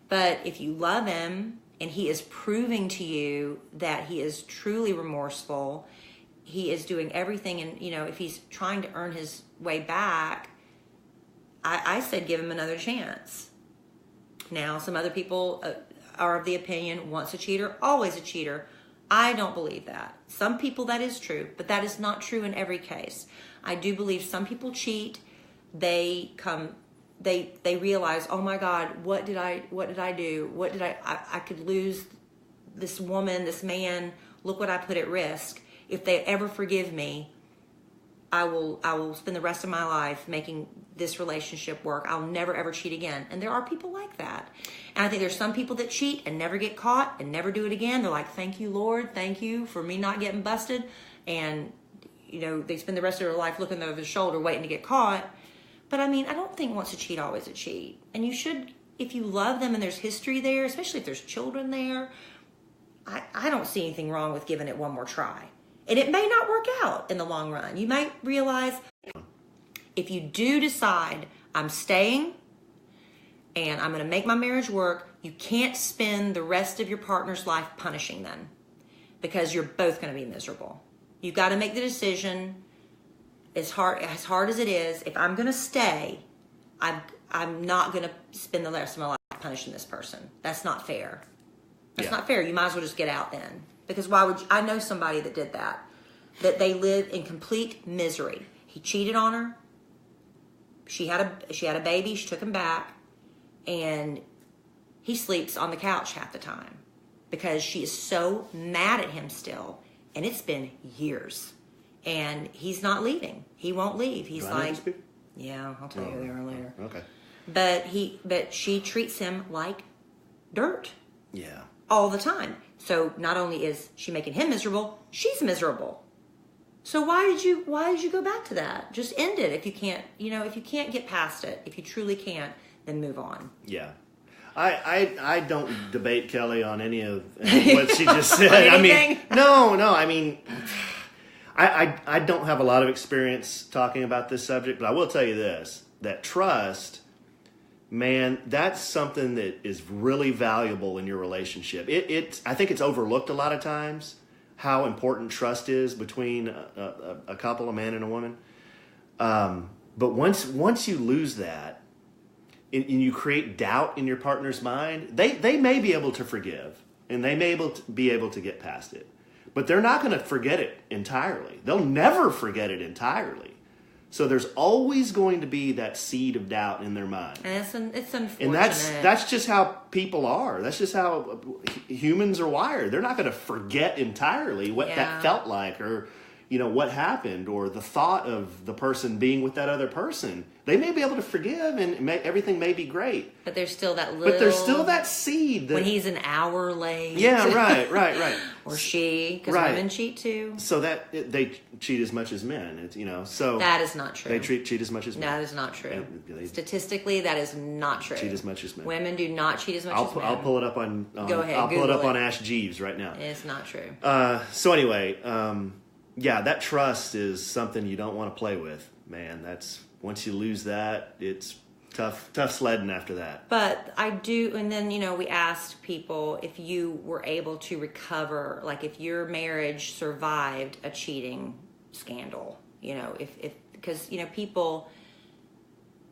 But if you love him and he is proving to you that he is truly remorseful, he is doing everything. And, if he's trying to earn his way back, I said, give him another chance. Now, some other people are of the opinion, once a cheater, always a cheater. I don't believe that. Some people, that is true, but that is not true in every case. I do believe some people cheat. They realize, oh my God, what did I do? I could lose this woman, this man. Look what I put at risk. If they ever forgive me, I will spend the rest of my life making this relationship work. I'll never ever cheat again. And there are people like that. And I think there's some people that cheat and never get caught and never do it again. They're like, thank you, Lord. Thank you for me not getting busted. And, they spend the rest of their life looking over their shoulder waiting to get caught. But I don't think once a cheat, always a cheat. And you should, if you love them and there's history there, especially if there's children there, I don't see anything wrong with giving it one more try. And it may not work out in the long run. You might realize, if you do decide, I'm staying and I'm going to make my marriage work, you can't spend the rest of your partner's life punishing them, because you're both going to be miserable. You've got to make the decision, as hard as it is. If I'm going to stay, I'm not going to spend the rest of my life punishing this person. That's not fair. That's not fair. You might as well just get out then. Because why would you? I know somebody that did that they lived in complete misery. He cheated on her. She had a baby. She took him back, and he sleeps on the couch half the time because she is so mad at him still, and it's been years, and he's not leaving. He won't leave. He's like, yeah, I'll tell you who they are later. Okay. But she treats him like dirt. Yeah. All the time. So not only is she making him miserable, she's miserable. So why did you go back to that? Just end it if you can't, if you can't get past it. If you truly can't, then move on. Yeah. I don't debate Kelly on any of what she just said. No. I don't have a lot of experience talking about this subject, but I will tell you this, that trust, man, that's something that is really valuable in your relationship. I think it's overlooked a lot of times, how important trust is between a couple, a man and a woman. But once you lose that, and you create doubt in your partner's mind, they may be able to forgive, and they may be able to get past it. But they're not going to forget it entirely. They'll never forget it entirely. So there's always going to be that seed of doubt in their mind. And it's unfortunate. And that's just how people are. That's just how humans are wired. They're not going to forget entirely what that felt like, or what happened or the thought of the person being with that other person. They may be able to forgive and everything may be great. But there's still that little... But there's still that seed. That, when he's an hour late. Yeah, right. Or she, because women cheat too. So they cheat as much as men. So... That is not true. They cheat as much as men. That is not true. Statistically, that is not true. Cheat as much as men. Women do not cheat as much as men. I'll pull it up on... Go ahead, I'll pull it up on Google Ash Jeeves right now. It's not true. So anyway... yeah, that trust is something you don't want to play with, man. Once you lose that, it's tough sledding after that. But I do, and then, we asked people if you were able to recover, like if your marriage survived a cheating scandal, because people...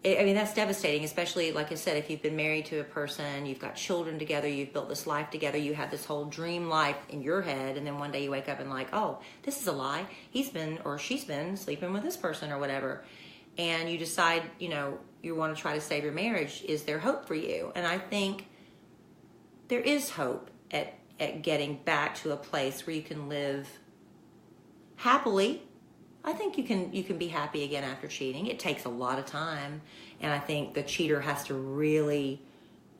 that's devastating, especially, like I said, if you've been married to a person, you've got children together, you've built this life together, you have this whole dream life in your head, and then one day you wake up and like, oh, this is a lie. He's been or she's been sleeping with this person or whatever. And you decide, you want to try to save your marriage. Is there hope for you? And I think there is hope at getting back to a place where you can live happily. I think you can be happy again after cheating. It takes a lot of time, and I think the cheater has to really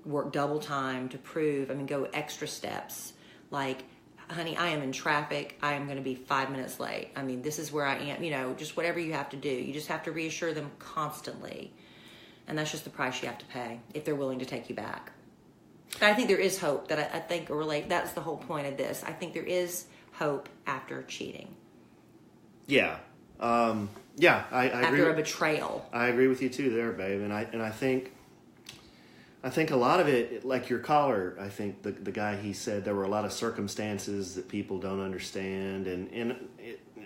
work double time to prove. Go extra steps. Like, honey, I am in traffic. I am going to be 5 minutes late. This is where I am. Just whatever you have to do. You just have to reassure them constantly, and that's just the price you have to pay if they're willing to take you back. But I think there is hope. That I think that's the whole point of this. I think there is hope after cheating. Yeah. I agree. After a betrayal. I agree with you too there, babe. And I think a lot of it, like your caller, I think the guy, he said there were a lot of circumstances that people don't understand, and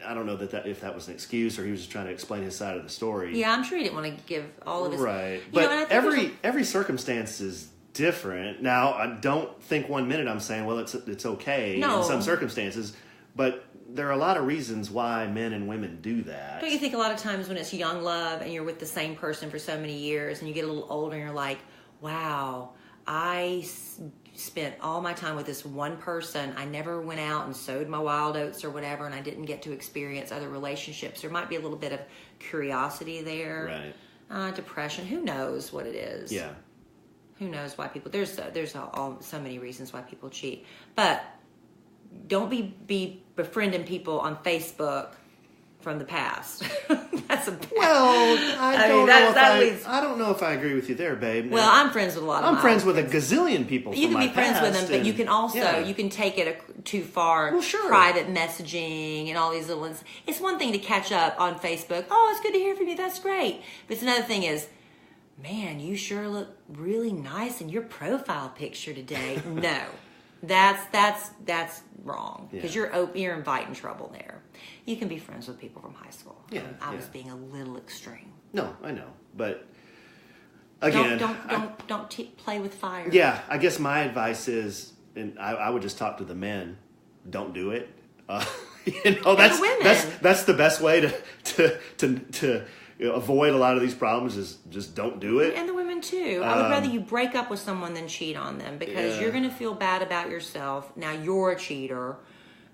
I don't know if that was an excuse or he was just trying to explain his side of the story. Yeah, I'm sure he didn't want to give all of his... Right. But every circumstance is different. Now, I don't think 1 minute I'm saying, well, it's okay in some circumstances, but there are a lot of reasons why men and women do that. Don't you think a lot of times when it's young love and you're with the same person for so many years and you get a little older and you're like, wow, I spent all my time with this one person. I never went out and sowed my wild oats or whatever, and I didn't get to experience other relationships. There might be a little bit of curiosity there. Right. Depression. Who knows what it is? Yeah. Who knows why people... There's so many reasons why people cheat. But don't be befriending people on Facebook from the past. That's a bad... Well, I don't know if I agree with you there, babe. Well, I'm friends with a lot of I'm friends with a gazillion people. You from can be my friends past, with them, but you can also you can take it too far. Well, sure. Private messaging and all these little ones. It's one thing to catch up on Facebook. Oh, it's good to hear from you. That's great. But it's another thing is, man, you sure look really nice in your profile picture today. No. That's wrong, because you're inviting trouble there. You can be friends with people from high school. Yeah, I was being a little extreme. No, I know, but again, don't play with fire. Yeah, I guess my advice is, and I would just talk to the men. Don't do it. That's the best way to avoid a lot of these problems is just don't do it. And the women too. I would rather you break up with someone than cheat on them, because you're going to feel bad about yourself. Now you're a cheater,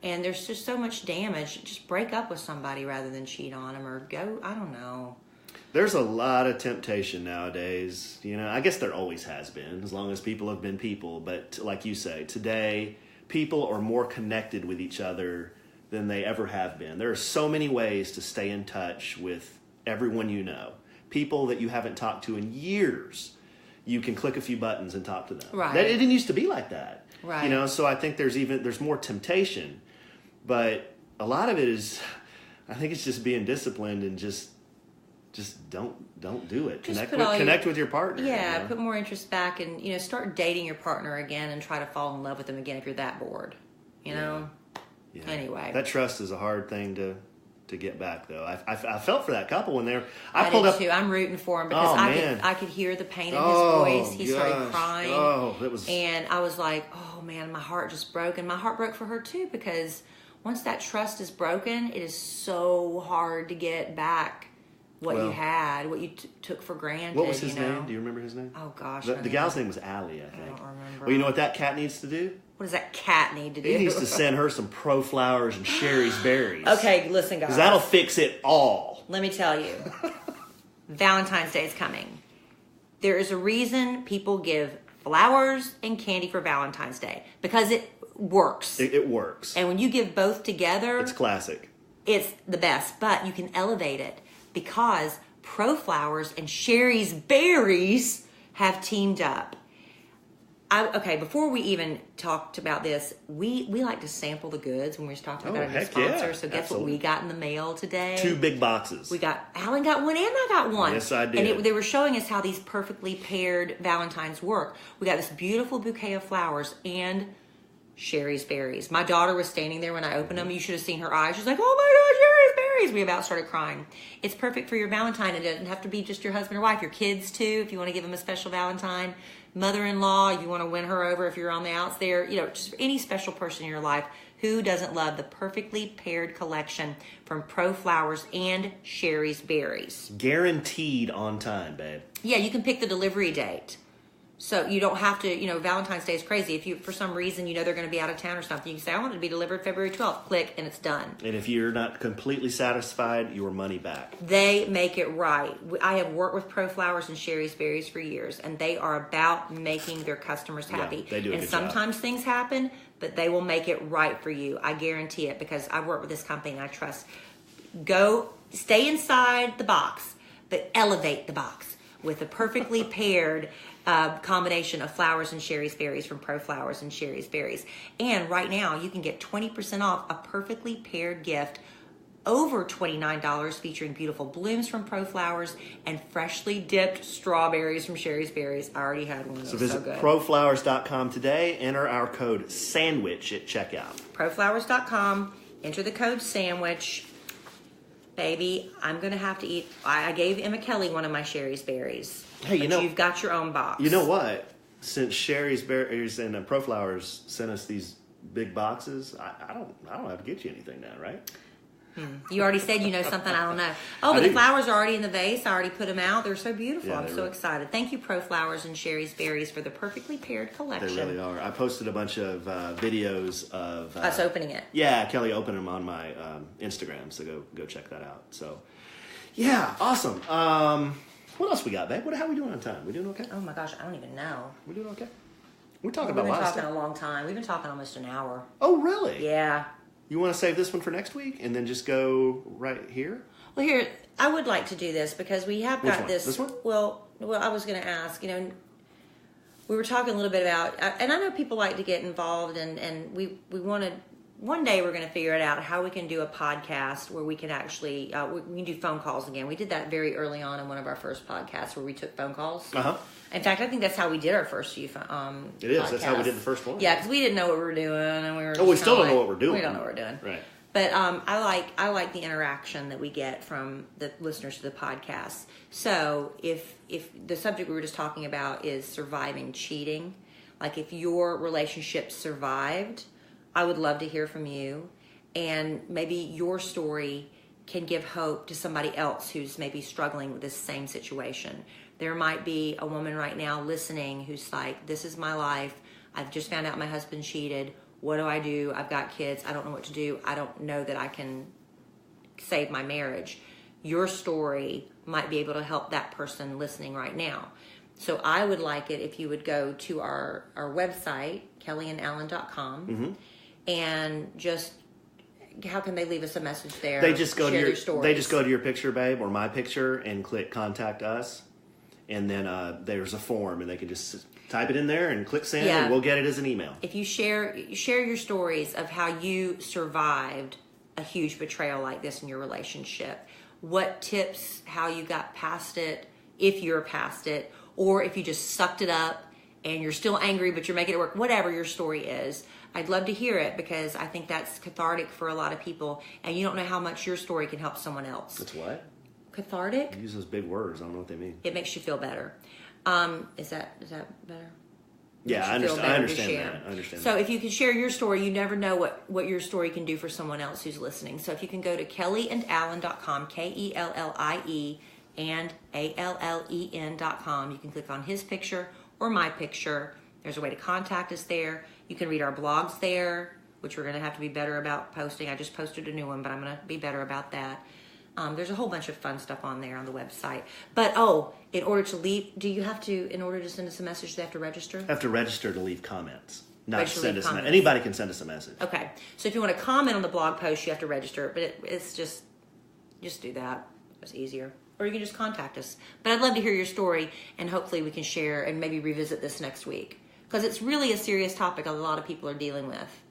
and there's just so much damage. Just break up with somebody rather than cheat on them, or go, I don't know. There's a lot of temptation nowadays. I guess there always has been, as long as people have been people. But like you say, today, people are more connected with each other than they ever have been. There are so many ways to stay in touch with everyone you know. People that you haven't talked to in years, you can click a few buttons and talk to them. Right. It didn't used to be like that. Right. So I think there's more temptation. But a lot of it is, I think it's just being disciplined and just don't do it. Connect with your partner. Yeah, put more interest back and start dating your partner again and try to fall in love with them again if you're that bored. Yeah. Anyway, that trust is a hard thing to get back, though. I felt for that couple when they were... I pulled did up too. I'm rooting for him because I could hear the pain in his voice. He started crying. And I was like, oh man, my heart just broke. And my heart broke for her too, because once that trust is broken, it is so hard to get back what you had, what you took for granted. What was his name? Do you remember his name? Oh, gosh. The gal's name was Allie, I think. I don't remember. Well, you know what that cat needs to do? What does that cat need to do? He needs to send her some Pro Flowers and Sherry's Berries. Okay, listen, guys. Because that'll fix it all. Let me tell you. Valentine's Day is coming. There is a reason people give flowers and candy for Valentine's Day. Because it works. It works. And when you give both together... It's classic. It's the best. But you can elevate it. Because Pro Flowers and Sherry's Berries have teamed up. Okay, before we even talked about this, we like to sample the goods when we're talking about a new sponsor. Yeah, so guess what we got in the mail today? 2 big boxes. Alan got one and I got one. Yes, I did. And they were showing us how these perfectly paired Valentines work. We got this beautiful bouquet of flowers and Sherry's Berries. My daughter was standing there when I opened them. You should have seen her eyes. She's like, oh my gosh, Sherry's Berries. We about started crying. It's perfect for your Valentine. It doesn't have to be just your husband or wife. Your kids too, if you want to give them a special Valentine. Mother-in-law, you want to win her over if you're on the outs there. Just any special person in your life. Who doesn't love the perfectly paired collection from Pro Flowers and Sherry's Berries? Guaranteed on time, babe. Yeah, you can pick the delivery date. So you don't have to, Valentine's Day is crazy. If you, for some reason, they're going to be out of town or something, you can say, I want it to be delivered February 12th. Click, and it's done. And if you're not completely satisfied, your money back. They make it right. I have worked with Pro Flowers and Sherry's Berries for years, and they are about making their customers happy. Yeah, they do a and good sometimes job. Things happen, but they will make it right for you. I guarantee it because I've worked with this company and I trust. Stay inside the box, but elevate the box with a perfectly paired combination of flowers and Sherry's Berries from Pro Flowers and Sherry's Berries. And right now, you can get 20% off a perfectly paired gift over $29 featuring beautiful blooms from Pro Flowers and freshly dipped strawberries from Sherry's Berries. I already had one. So visit proflowers.com today. Enter our code SANDWICH at checkout. Proflowers.com. Enter the code SANDWICH. Baby, I'm going to have to eat. I gave Emma Kellie one of my Sherry's Berries. Hey, you've got your own box. You know what? Since Sherry's Berries and Pro Flowers sent us these big boxes, I don't have to get you anything now, right? You already said you know something I don't know. Oh, but the flowers are already in the vase. I already put them out. They're so beautiful. Yeah, I'm so excited. Thank you, Pro Flowers and Sherry's Berries, for the perfectly paired collection. They really are. I posted a bunch of videos of us opening it. Yeah, Kelly opened them on my Instagram, so go check that out. So, yeah, awesome. What else we got, babe? How are we doing on time? We doing okay? Oh my gosh, I don't even know. We doing okay? We're talking about a lot of stuff. We've been talking a long time. We've been talking almost an hour. Oh, really? Yeah. You want to save this one for next week and then just go right here? Well, here, I would like to do this because we have got this. This one? Well, I was going to ask, we were talking a little bit about, and I know people like to get involved, and we wanted, one day we're going to figure it out how we can do a podcast where we can actually, we can do phone calls again. We did that very early on in one of our first podcasts where we took phone calls. Uh-huh. In fact, I think that's how we did our first few It is. podcasts. That's how we did the first one. Yeah, because we didn't know what we were doing, and we were. We still don't know what we're doing. We don't know what we're doing. Right. But I like the interaction that we get from the listeners to the podcast. So if the subject we were just talking about is surviving cheating, like if your relationship survived, I would love to hear from you, and maybe your story can give hope to somebody else who's maybe struggling with this same situation. There might be a woman right now listening who's like, this is my life. I've just found out my husband cheated. What do? I've got kids. I don't know what to do. I don't know that I can save my marriage. Your story might be able to help that person listening right now. So I would like it if you would go to our website, kellyandalan.com, and just, how can they leave us a message there? They just go They just go to your picture, babe, or my picture, and click contact us. And then there's a form, and they can just type it in there and click send, and we'll get it as an email. If you share your stories of how you survived a huge betrayal like this in your relationship, what tips, how you got past it, if you're past it, or if you just sucked it up and you're still angry but you're making it work, whatever your story is, I'd love to hear it because I think that's cathartic for a lot of people, and you don't know how much your story can help someone else. That's what? Cathartic? You use those big words. I don't know what they mean. It makes you feel better. Is that better? Yeah, I understand that. So if you can share your story, you never know what your story can do for someone else who's listening. So if you can go to kellieandallen.com, KELLIE and ALLEN.com, you can click on his picture or my picture. There's a way to contact us there. You can read our blogs there, which we're going to have to be better about posting. I just posted a new one, but I'm going to be better about that. There's a whole bunch of fun stuff on there on the website. But, in order to leave, in order to send us a message, they have to register? Have to register to leave comments. Not send us comments. Anybody can send us a message. Okay. So if you want to comment on the blog post, you have to register. But it's just do that. It's easier. Or you can just contact us. But I'd love to hear your story, and hopefully we can share and maybe revisit this next week. Because it's really a serious topic a lot of people are dealing with.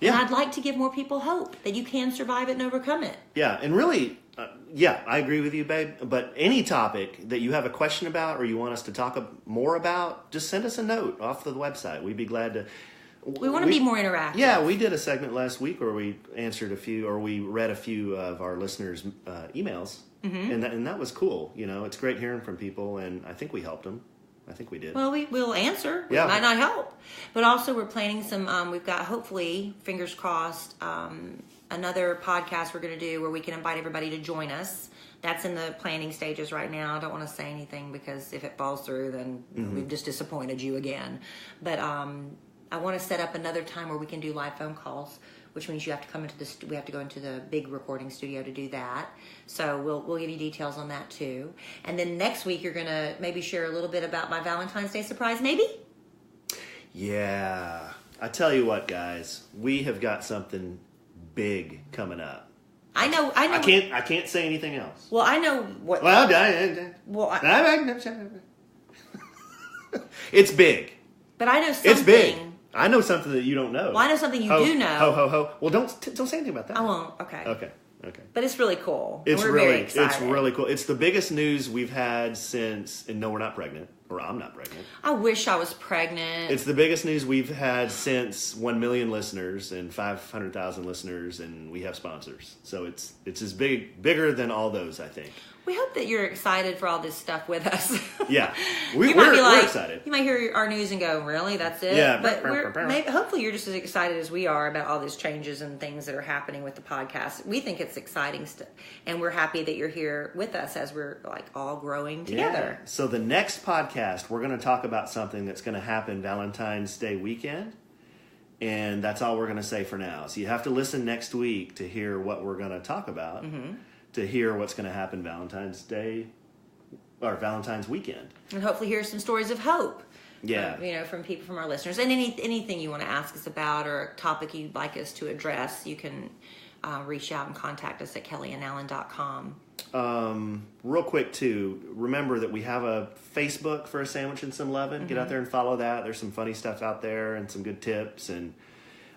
Yeah. And I'd like to give more people hope that you can survive it and overcome it. Yeah, and really, I agree with you, babe. But any topic that you have a question about or you want us to talk more about, just send us a note off the website. We'd be glad to. We want to be more interactive. Yeah, we did a segment last week where we answered we read a few of our listeners' emails, and that was cool. You know, it's great hearing from people, and I think we helped them. I think we did. Well, we'll answer. Yeah. It might not help. But also we're planning some, we've got, hopefully, fingers crossed, another podcast we're going to do where we can invite everybody to join us. That's in the planning stages right now. I don't want to say anything because if it falls through, then we've just disappointed you again. But I want to set up another time where we can do live phone calls, which means you have to come into we have to go into the big recording studio to do that. So we'll give you details on that too. And then next week you're gonna maybe share a little bit about my Valentine's Day surprise, maybe? Yeah. I tell you what, guys, we have got something big coming up. I know. I can't say anything else. Well, I know what. Well, it's big. But I know something. It's big. I know something that you don't know. Well, I know something you do know. Ho, ho, ho. Well, don't say anything about that. I won't. Okay. Okay. But it's really cool. We're very excited. It's really cool. It's the biggest news we've had since, and no, we're not pregnant, or I'm not pregnant. I wish I was pregnant. It's the biggest news we've had since 1 million listeners and 500,000 listeners, and we have sponsors. So it's as bigger than all those, I think. We hope that you're excited for all this stuff with us. Yeah. We're excited. You might hear our news and go, really? That's it? Yeah. But hopefully you're just as excited as we are about all these changes and things that are happening with the podcast. We think it's exciting stuff. And we're happy that you're here with us as we're all growing together. Yeah. So the next podcast, we're going to talk about something that's going to happen Valentine's Day weekend. And that's all we're going to say for now. So you have to listen next week to hear what we're going to talk about. Mm-hmm. To hear what's going to happen Valentine's Day or Valentine's weekend, and hopefully hear some stories of hope. Yeah, from people, from our listeners, and anything you want to ask us about or a topic you'd like us to address, you can reach out and contact us at kellieandallen.com. Real quick too, remember that we have a Facebook for A Sandwich and Some Lovin'. Get out there and follow that. There's some funny stuff out there and some good tips, and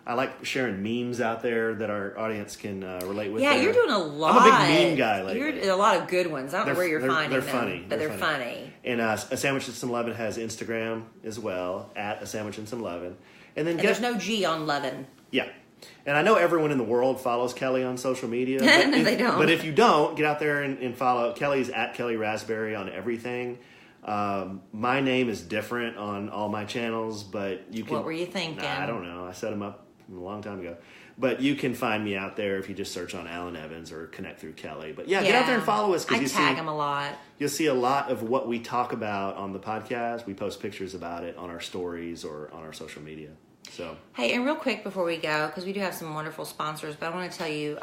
I like sharing memes out there that our audience can relate with. Yeah, you're doing a lot. I'm a big meme guy lately. You're a lot of good ones. I don't know where you're finding them. They're funny. But they're funny. And A Sandwich and Some Lovin' has Instagram as well, at A Sandwich and Some Lovin'. And there's no G on Lovin'. Yeah. And I know everyone in the world follows Kellie on social media. No, they don't. But if you don't, get out there and follow. Kellie's at Kellie Rasberry on everything. My name is different on all my channels, but you can... What were you thinking? I don't know. I set them up a long time ago. But you can find me out there if you just search on Alan Evans or connect through Kellie. But get out there and follow us. I tag him a lot. You'll see a lot of what we talk about on the podcast. We post pictures about it on our stories or on our social media. So hey, and real quick before we go, because we do have some wonderful sponsors, but I want to tell you,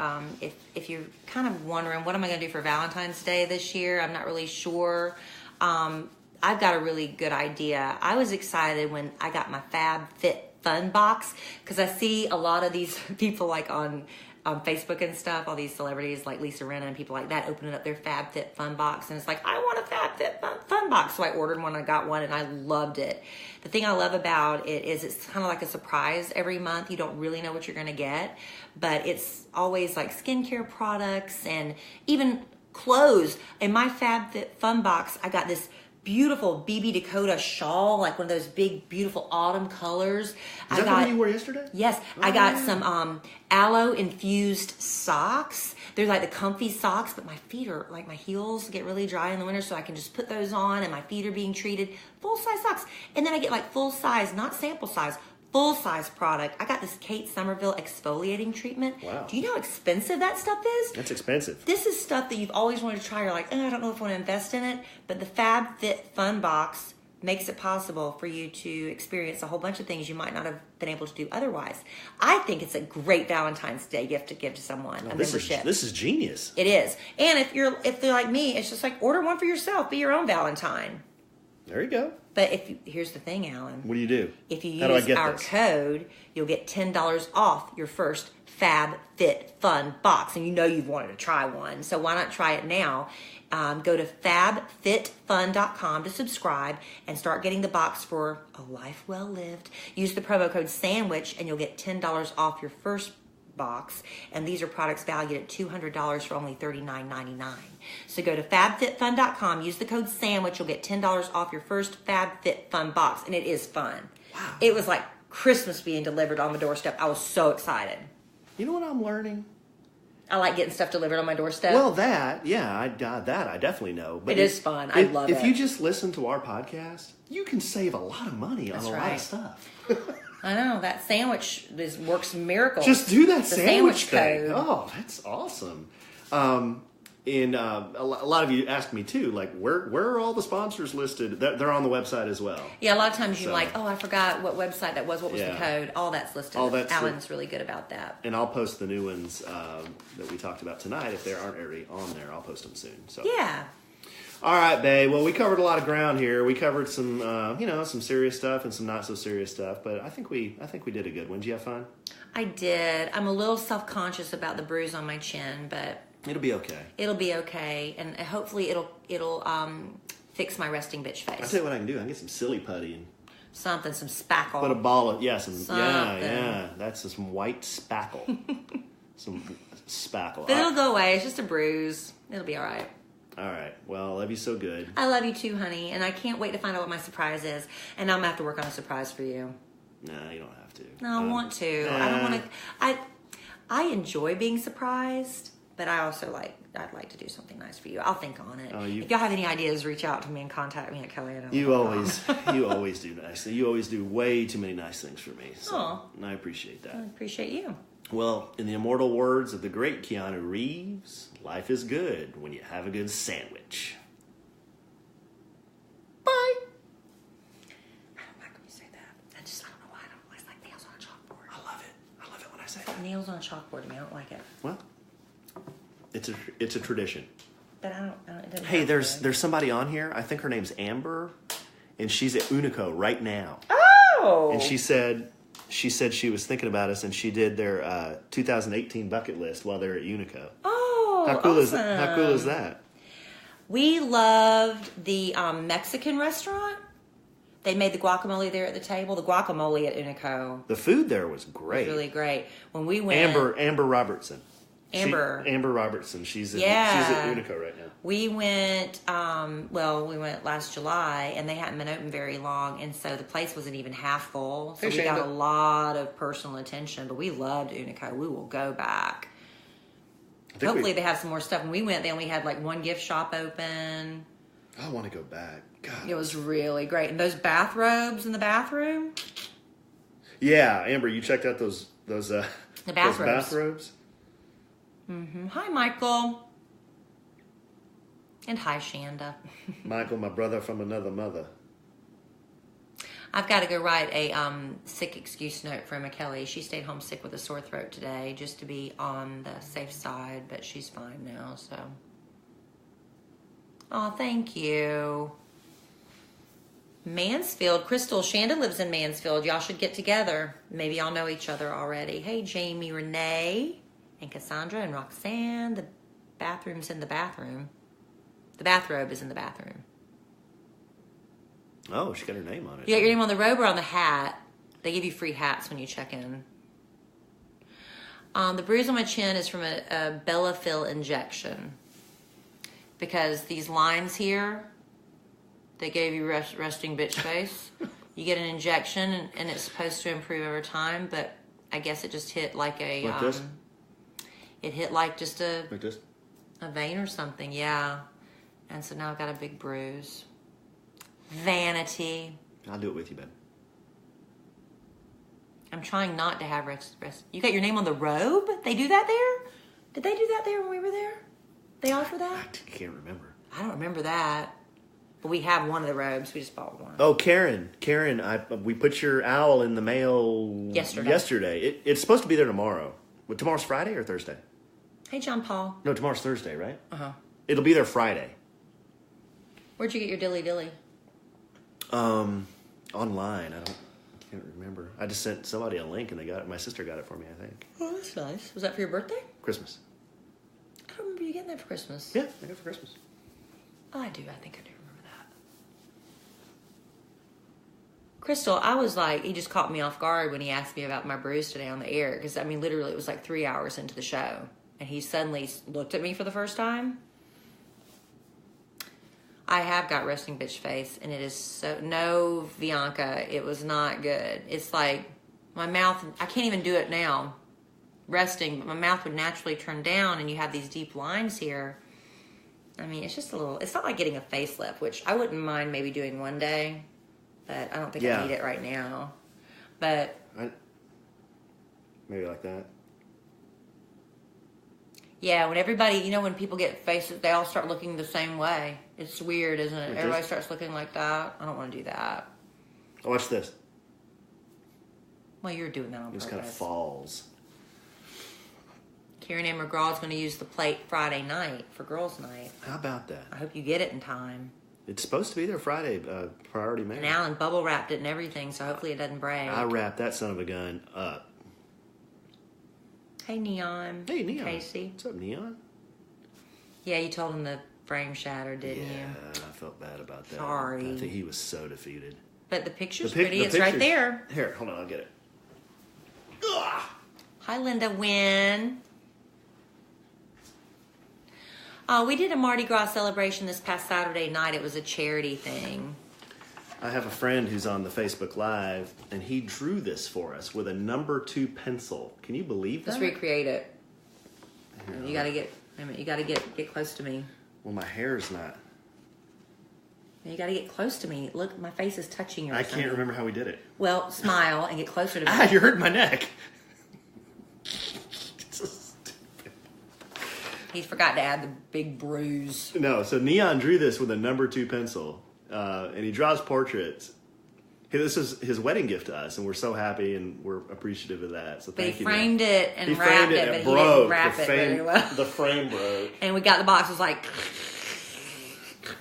if you're kind of wondering, what am I going to do for Valentine's Day this year? I'm not really sure. I've got a really good idea. I was excited when I got my Fab Fit Fun box, because I see a lot of these people on Facebook and stuff, all these celebrities like Lisa Rinna and people like that opening up their Fab Fit Fun box, and it's like, I want a Fab Fit Fun box. So I ordered one, I got one, and I loved it. The thing I love about it is it's kind of like a surprise every month. You don't really know what you're going to get, but it's always like skincare products and even clothes. In my Fab Fit Fun box, I got this beautiful BB Dakota shawl, like one of those big, beautiful autumn colors. Is that the one you wore yesterday? Yes. I got some aloe infused socks They're like the comfy socks, but my feet are like my heels get really dry in the winter, so I can just put those on and my feet are being treated. Full size socks. And then I get like full size, not sample size, full size product. I got this Kate Somerville exfoliating treatment. Wow. Do you know how expensive that stuff is? That's expensive. This is stuff that you've always wanted to try. You're like, I don't know if I want to invest in it. But the FabFitFun box makes it possible for you to experience a whole bunch of things you might not have been able to do otherwise. I think it's a great Valentine's Day gift to give to someone, a membership. This is genius. It is. And if they're like me, it's just like order one for yourself. Be your own Valentine. There you go. But here's the thing, Alan. What do you do? If you How do I use get our this? code, you'll get $10 off your first FabFitFun box. And you know you've wanted to try one. So why not try it now? Go to fabfitfun.com to subscribe and start getting the box for a life well lived. Use the promo code SANDWICH and you'll get $10 off your first box. And these are products valued at $200 for only $39.99. So go to fabfitfun.com, use the code SANDWICH, you'll get $10 off your first FabFitFun box. And it is fun. Wow. It was like Christmas being delivered on the doorstep. I was so excited. You know what I'm learning? I like getting stuff delivered on my doorstep. Well, that I definitely know. But it is fun. I love it. If you just listen to our podcast, you can save a lot of money on a lot of stuff. I know that sandwich works miracles. Just do that The sandwich thing. code. Oh, that's awesome. A lot of you ask me too, like where are all the sponsors listed? They're on the website as well. Yeah, a lot of times you're like, I forgot what website that was. What was the Yeah. code? All that's listed. All that's Alan's really good about that. And I'll post the new ones that we talked about tonight. If they aren't already on there, I'll post them soon. So Yeah. All right, babe. Well, we covered a lot of ground here. We covered some, some serious stuff and some not so serious stuff. But I think we did a good one. Did you have fun? I did. I'm a little self-conscious about the bruise on my chin, but It'll be okay. it'll be okay, and hopefully it'll fix my resting bitch I'll face. tell you what I can do. I can get some silly putty and Some spackle. put a ball of that's some white spackle, some spackle. But it'll go away. It's just a bruise. It'll be all right. All right. Well, I love you so good. I love you too, honey, and I can't wait to find out what my surprise is. And I'm gonna have to work on a surprise for you. No, you don't have to. No, I want to. I don't want to. I enjoy being surprised, but I also I'd like to do something nice for you. I'll think on it. If y'all have any ideas, reach out to me and contact me at Kellie. You always do nice things. You always do way too many nice things for me. So and I appreciate that. I appreciate you. Well, in the immortal words of the great Keanu Reeves, life is good when you have a good sandwich. Bye. I don't like when you say that. I don't know why. I don't like nails on a chalkboard. I love it when I say that. Nails on a chalkboard to me. I don't like it. Well, it's a tradition. But it doesn't Hey, have there's to. there's somebody on here. I think her name's Amber, and she's at Unico right now. Oh. And she said she was thinking about us, and she did their 2018 bucket list while they're at Unico. Oh. How cool awesome. is that? We loved the Mexican restaurant. They made the guacamole there at the table. The guacamole at Unico The food there was great. was really great. When we went, Amber Robertson. Amber Robertson. She's at Unico right now. We went, we went last July, and they hadn't been open very long, and so the place wasn't even half full. So Hey, we got Shanda. a lot of personal attention, but we loved Unico. We will go back. Hopefully they have some more stuff. When we went, they only had like one gift shop open. I want to go back. God. It was really great. And those bathrobes in the bathroom. Yeah, Amber, you checked out those The bathrobes. those bathrobes? Mm-hmm. Hi, Michael. And hi, Shanda. Michael, my brother from another mother. I've got to go write a sick excuse note for Kellie. She stayed home sick with a sore throat today, just to be on the safe side, but she's fine now, so. Oh, thank you. Mansfield. Crystal, Shanda lives in Mansfield. Y'all should get together. Maybe y'all know each other already. Hey, Jamie, Renee, and Cassandra, and Roxanne. The bathroom's in the bathroom. The bathrobe is in the bathroom. Oh, she got her name on it. You got your name on the robe or on the hat. They give you free hats when you check in. The bruise on my chin is from a Bellafill injection. Because these lines here, they gave you resting bitch face. You get an injection, and it's supposed to improve over time, but I guess it just hit like a... Like this? It hit like just a Like this? vein or something, yeah. And so now I've got a big bruise. Vanity. I'll do it with you, babe. I'm trying not to have rest. You got your name on the robe? They do that there? Did they do that there when we were there? They offer that? I can't remember. I don't remember that. But we have one of the robes. We just bought one. Oh, Karen, we put your owl in the mail yesterday. It's supposed to be there tomorrow. Well, tomorrow's Friday or Thursday? Hey, John Paul. No, tomorrow's Thursday, right? Uh-huh. It'll be there Friday. Where'd you get your dilly? Online. Can't remember. I just sent somebody a link and they got it. My sister got it for me, I think. Oh, that's nice. Was that for your birthday? Christmas. I don't remember you getting that for Christmas. Yeah, I got it for Christmas. Oh, I do. I think I do remember that. Crystal, I was like, he just caught me off guard when he asked me about my bruise today on the air. Because, I mean, literally, it was like 3 hours into the show. And he suddenly looked at me for the first time. I have got resting bitch face. And it is so... No, Bianca, it was not good. It's like my mouth... I can't even do it now. Resting. But my mouth would naturally turn down. And you have these deep lines here. I mean, it's just a little... It's not like getting a facelift, which I wouldn't mind maybe doing one day. But I don't think I need it right now. But... Maybe like that. Yeah, when everybody... You know, when people get faces, they all start looking the same way. It's weird, isn't it? Everybody starts looking like that. I don't want to do that. Watch this. Well, you're doing that on purpose. It just kind of falls. Karen Ann McGraw's going to use the plate Friday night for girls' night. How about that? I hope you get it in time. It's supposed to be there Friday, priority mail. And Alan bubble wrapped it and everything, so hopefully it doesn't break. I wrapped that son of a gun up. Hey, Neon. Hey, Neon. Casey. What's up, Neon? Yeah, you told him the frame shattered, didn't you? Yeah, I felt bad about that. Sorry. I think he was so defeated. But the picture's pretty. It's right there. Here, hold on, I'll get it. Ugh. Hi, Linda Wynn. We did a Mardi Gras celebration this past Saturday night. It was a charity thing. I have a friend who's on the Facebook Live, and he drew this for us with a number 2 pencil. Can you believe that? Let's recreate it. You gotta get. Wait a minute. You gotta get close to me. Well, my hair's not. You gotta get close to me. Look, my face is touching yours. I can't remember how we did it. Well, smile and get closer to me. Ah, you hurt my neck. He forgot to add the big bruise. No, so Neon drew this with a number 2 pencil, and he draws portraits. This is his wedding gift to us, and we're so happy and we're appreciative of that. So thank you. He framed it and he wrapped framed it, and but it he broke. didn't wrap it very well. The frame broke. And we got the box. It was like...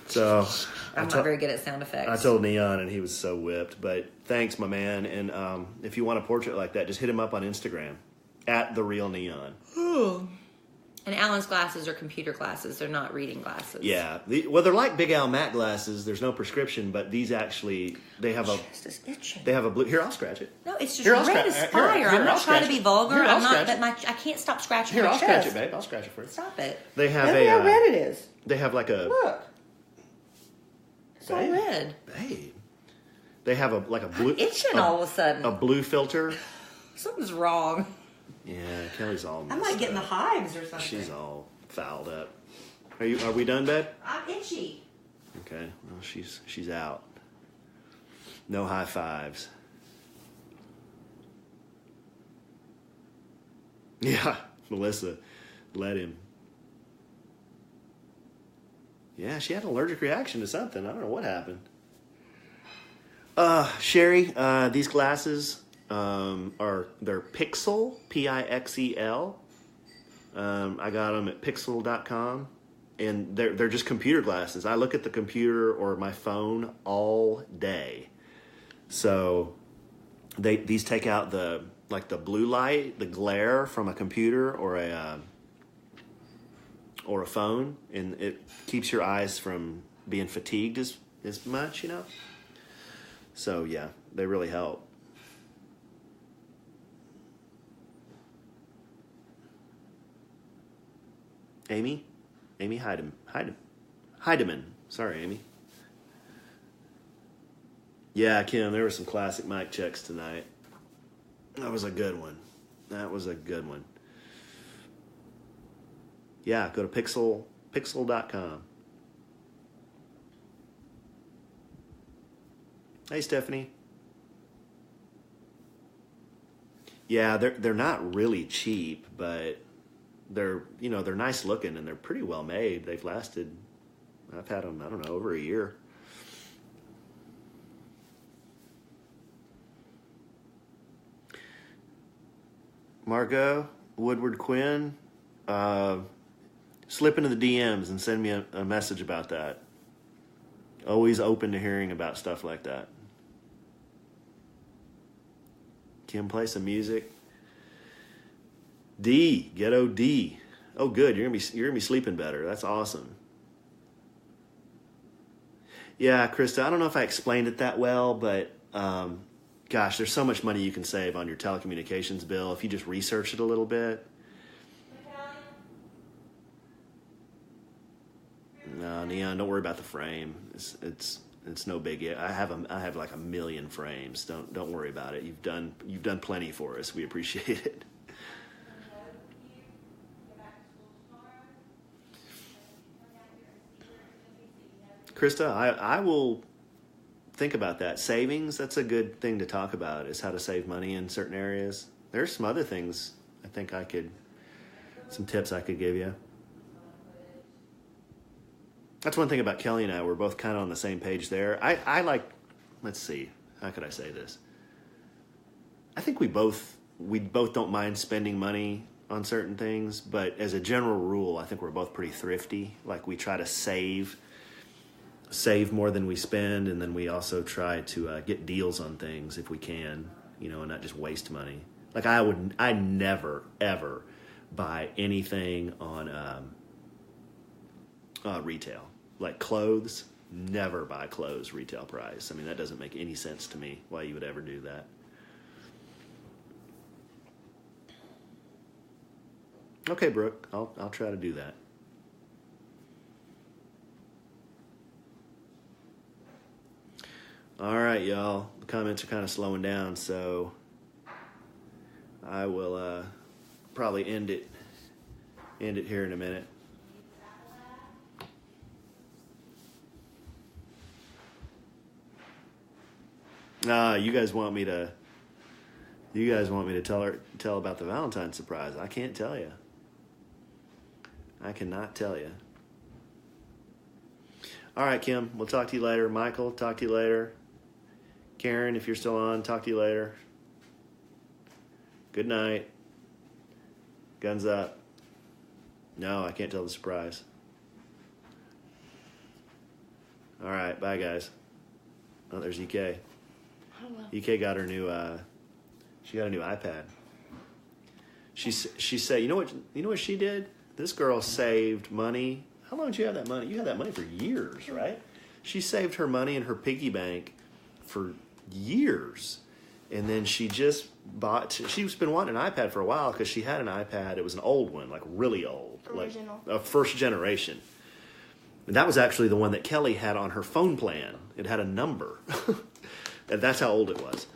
So I'm not very good at sound effects. I told Neon, and he was so whipped. But thanks, my man. And if you want a portrait like that, just hit him up on Instagram at @TheRealNeon. Ooh. And Alan's glasses are computer glasses. They're not reading glasses. Yeah. Well, they're like Big Al matte glasses. There's no prescription, but these actually, they have a... Chest is itching. They have a blue... Here, I'll scratch it. No, it's just red as fire. I'm not trying to be vulgar. Here, I'm not, but I can't stop scratching Here, my I'll chest. scratch it, babe. I'll scratch it for you. Stop it. They have Look how red it is. They have like a... Look. It's all red. Babe. They have a blue... I'm itching all of a sudden. A blue filter. Something's wrong. Yeah, Kelly's all messed I'm like getting up. the hives or something. She's all fouled up. Are we done, babe? I'm itchy. Okay. Well, she's out. No high fives. Yeah, Melissa, let him. Yeah, she had an allergic reaction to something. I don't know what happened. Sherry, these glasses they're Pixel, Pixel. I got them at pixel.com, and they're just computer glasses. I look at the computer or my phone all day. So these take out the blue light, the glare from a computer or a phone, and it keeps your eyes from being fatigued as much, you know? So yeah, they really help. Amy Heidemann. Sorry, Amy. Yeah, Kim, there were some classic mic checks tonight. That was a good one. yeah, go to pixel.com. Hey, Stephanie. Yeah, they're not really cheap, but they're nice looking and they're pretty well made. They've lasted. I've had them, I don't know, over a year. Margot Woodward Quinn, slip into the DMs and send me a message about that. Always open to hearing about stuff like that. Kim, play some music. D, ghetto D. Oh, good. You're gonna be sleeping better. That's awesome. Yeah, Krista. I don't know if I explained it that well, but gosh, there's so much money you can save on your telecommunications bill if you just research it a little bit. No, Neon, don't worry about the frame. It's no biggie. I have like a million frames. Don't worry about it. You've done plenty for us. We appreciate it. Krista, I will think about that. Savings, that's a good thing to talk about, is how to save money in certain areas. There's some other things I think some tips I could give you. That's one thing about Kelly and I. We're both kind of on the same page there. I like, let's see, how could I say this? I think we both don't mind spending money on certain things, but as a general rule, I think we're both pretty thrifty. Like, we try to save more than we spend, and then we also try to get deals on things if we can, and not just waste money. Like, I never ever buy anything on retail. Like clothes, never buy clothes retail price. I mean, that doesn't make any sense to me why you would ever do that. Okay, Brooke, I'll try to do that. All right, y'all. The comments are kind of slowing down, so I will probably end it here in a minute. You guys want me to tell about the Valentine surprise? I can't tell you. I cannot tell you. All right, Kim, we'll talk to you later. Michael, talk to you later. Karen, if you're still on, talk to you later. Good night. Guns up. No, I can't tell the surprise. All right, bye, guys. Oh, there's EK. Hello. EK got her new. She got a new iPad. She said, you know what she did? This girl saved money. How long did you have that money? You had that money for years, right? She saved her money in her piggy bank for years, and then she just bought. She's been wanting an iPad for a while because she had an iPad. It was an old one, like really old, original, like a first generation. And that was actually the one that Kelly had on her phone plan. It had a number. And that's how old it was.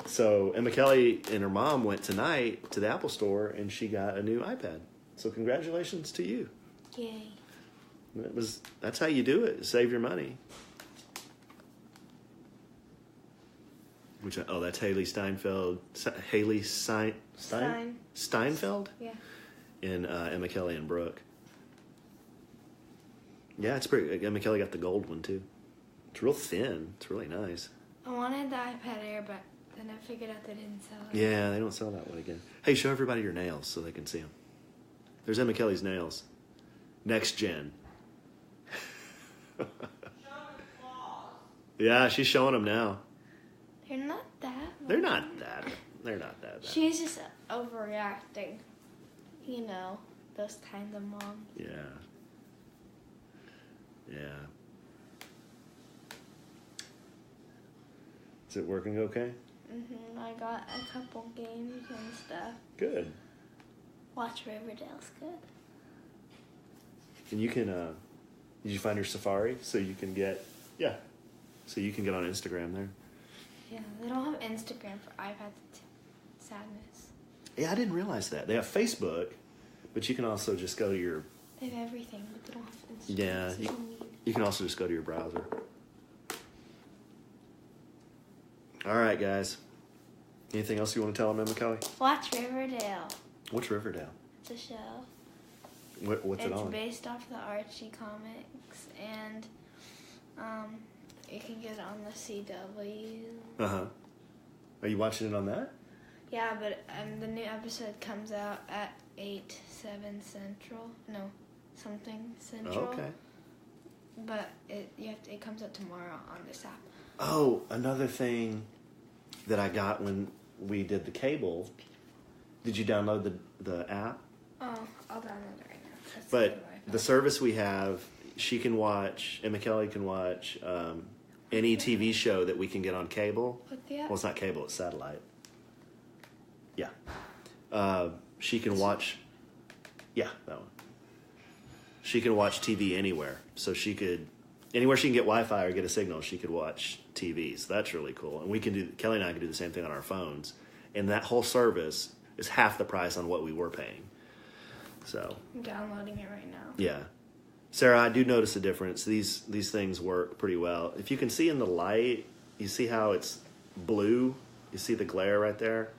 So Emma Kelly and her mom went tonight to the Apple store, and she got a new iPad. So congratulations to you. Yay. That's how you do it. Save your money. That's Haley Steinfeld. Haley Steinfeld? Yeah. And Emma Kelly and Brooke. Yeah, it's pretty. Emma Kelly got the gold one too. It's real thin. It's really nice. I wanted the iPad Air, but then I figured out they didn't sell it. Yeah, they don't sell that one again. Hey, show everybody your nails so they can see them. There's Emma Kelly's nails. Next gen. Yeah, she's showing them now. They're not that bad. They're not that bad. She's just overreacting. Those kinds of moms. Yeah. Yeah. Is it working okay? Mm-hmm. I got a couple games and stuff. Good. Watch Riverdale's good. And you can, did you find your Safari so you can get, so you can get on Instagram there? Yeah, they don't have Instagram for iPads. Sadness. Yeah, I didn't realize that. They have Facebook, but you can also just go to your They have everything, but they don't have instruments. Yeah, you can also just go to your browser. All right, guys. Anything else you want to tell them, Emma Kelly? Watch Riverdale. What's Riverdale? It's a show. What's it on? It's based off the Archie comics, and you can get it on the CW. Uh-huh. Are you watching it on that? Yeah, but the new episode comes out at 7 Central. No, something Central. Okay. But it comes out tomorrow on this app. Oh, another thing that I got when we did the cable. Did you download the app? Oh, I'll download it right now. That's But the service we have, Emma Kelly can watch any TV show that we can get on cable. What's the app? Well, it's not cable, it's satellite. Yeah. She can watch, that one. She can watch TV anywhere. So anywhere she can get Wi-Fi or get a signal, she could watch TV. So that's really cool. And Kelly and I can do the same thing on our phones. And that whole service is half the price on what we were paying. So I'm downloading it right now. yeah. Sarah, I do notice a difference. These things work pretty well. If you can see in the light, you see how it's blue? You see the glare right there?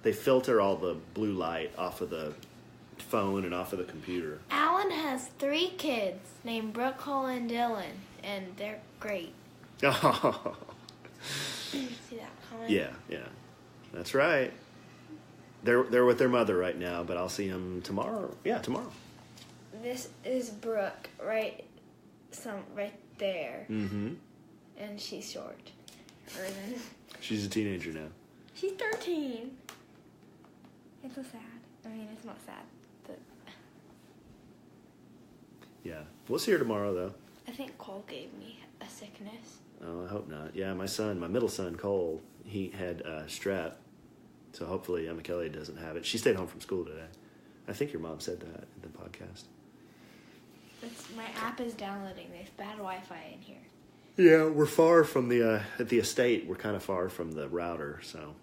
They filter all the blue light off of the phone and off of the computer. Alan has 3 kids named Brooke, Cole, and Dylan, and they're great. Oh. See that comment? Yeah. That's right. They're with their mother right now, but I'll see them tomorrow. Yeah, tomorrow. This is Brooke, right there. Mm-hmm. And she's short. She's a teenager now. She's 13. It's so sad. I mean, it's not sad, but Yeah. We'll see her tomorrow, though. I think Cole gave me a sickness. Oh, I hope not. Yeah, my middle son, Cole, he had strep. So hopefully Emma Kelly doesn't have it. She stayed home from school today. I think your mom said that in the podcast. My app is downloading. There's bad Wi-Fi in here. Yeah, we're far from at the estate. We're kind of far from the router, so.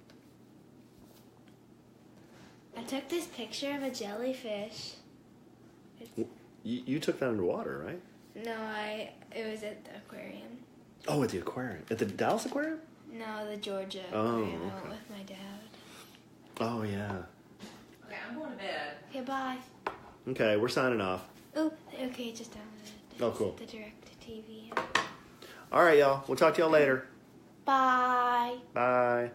I took this picture of a jellyfish. You took that underwater, right? No, it was at the aquarium. Oh, at the aquarium. At the Dallas Aquarium? No, the Georgia Oh, aquarium. I went okay. with my dad. Oh, yeah. Okay, I'm going to bed. Okay, bye. Okay, we're signing off. Oh, okay, just downloaded. Oh, cool. The direct-to-TV. All right, y'all. We'll talk to y'all later. Bye. Bye.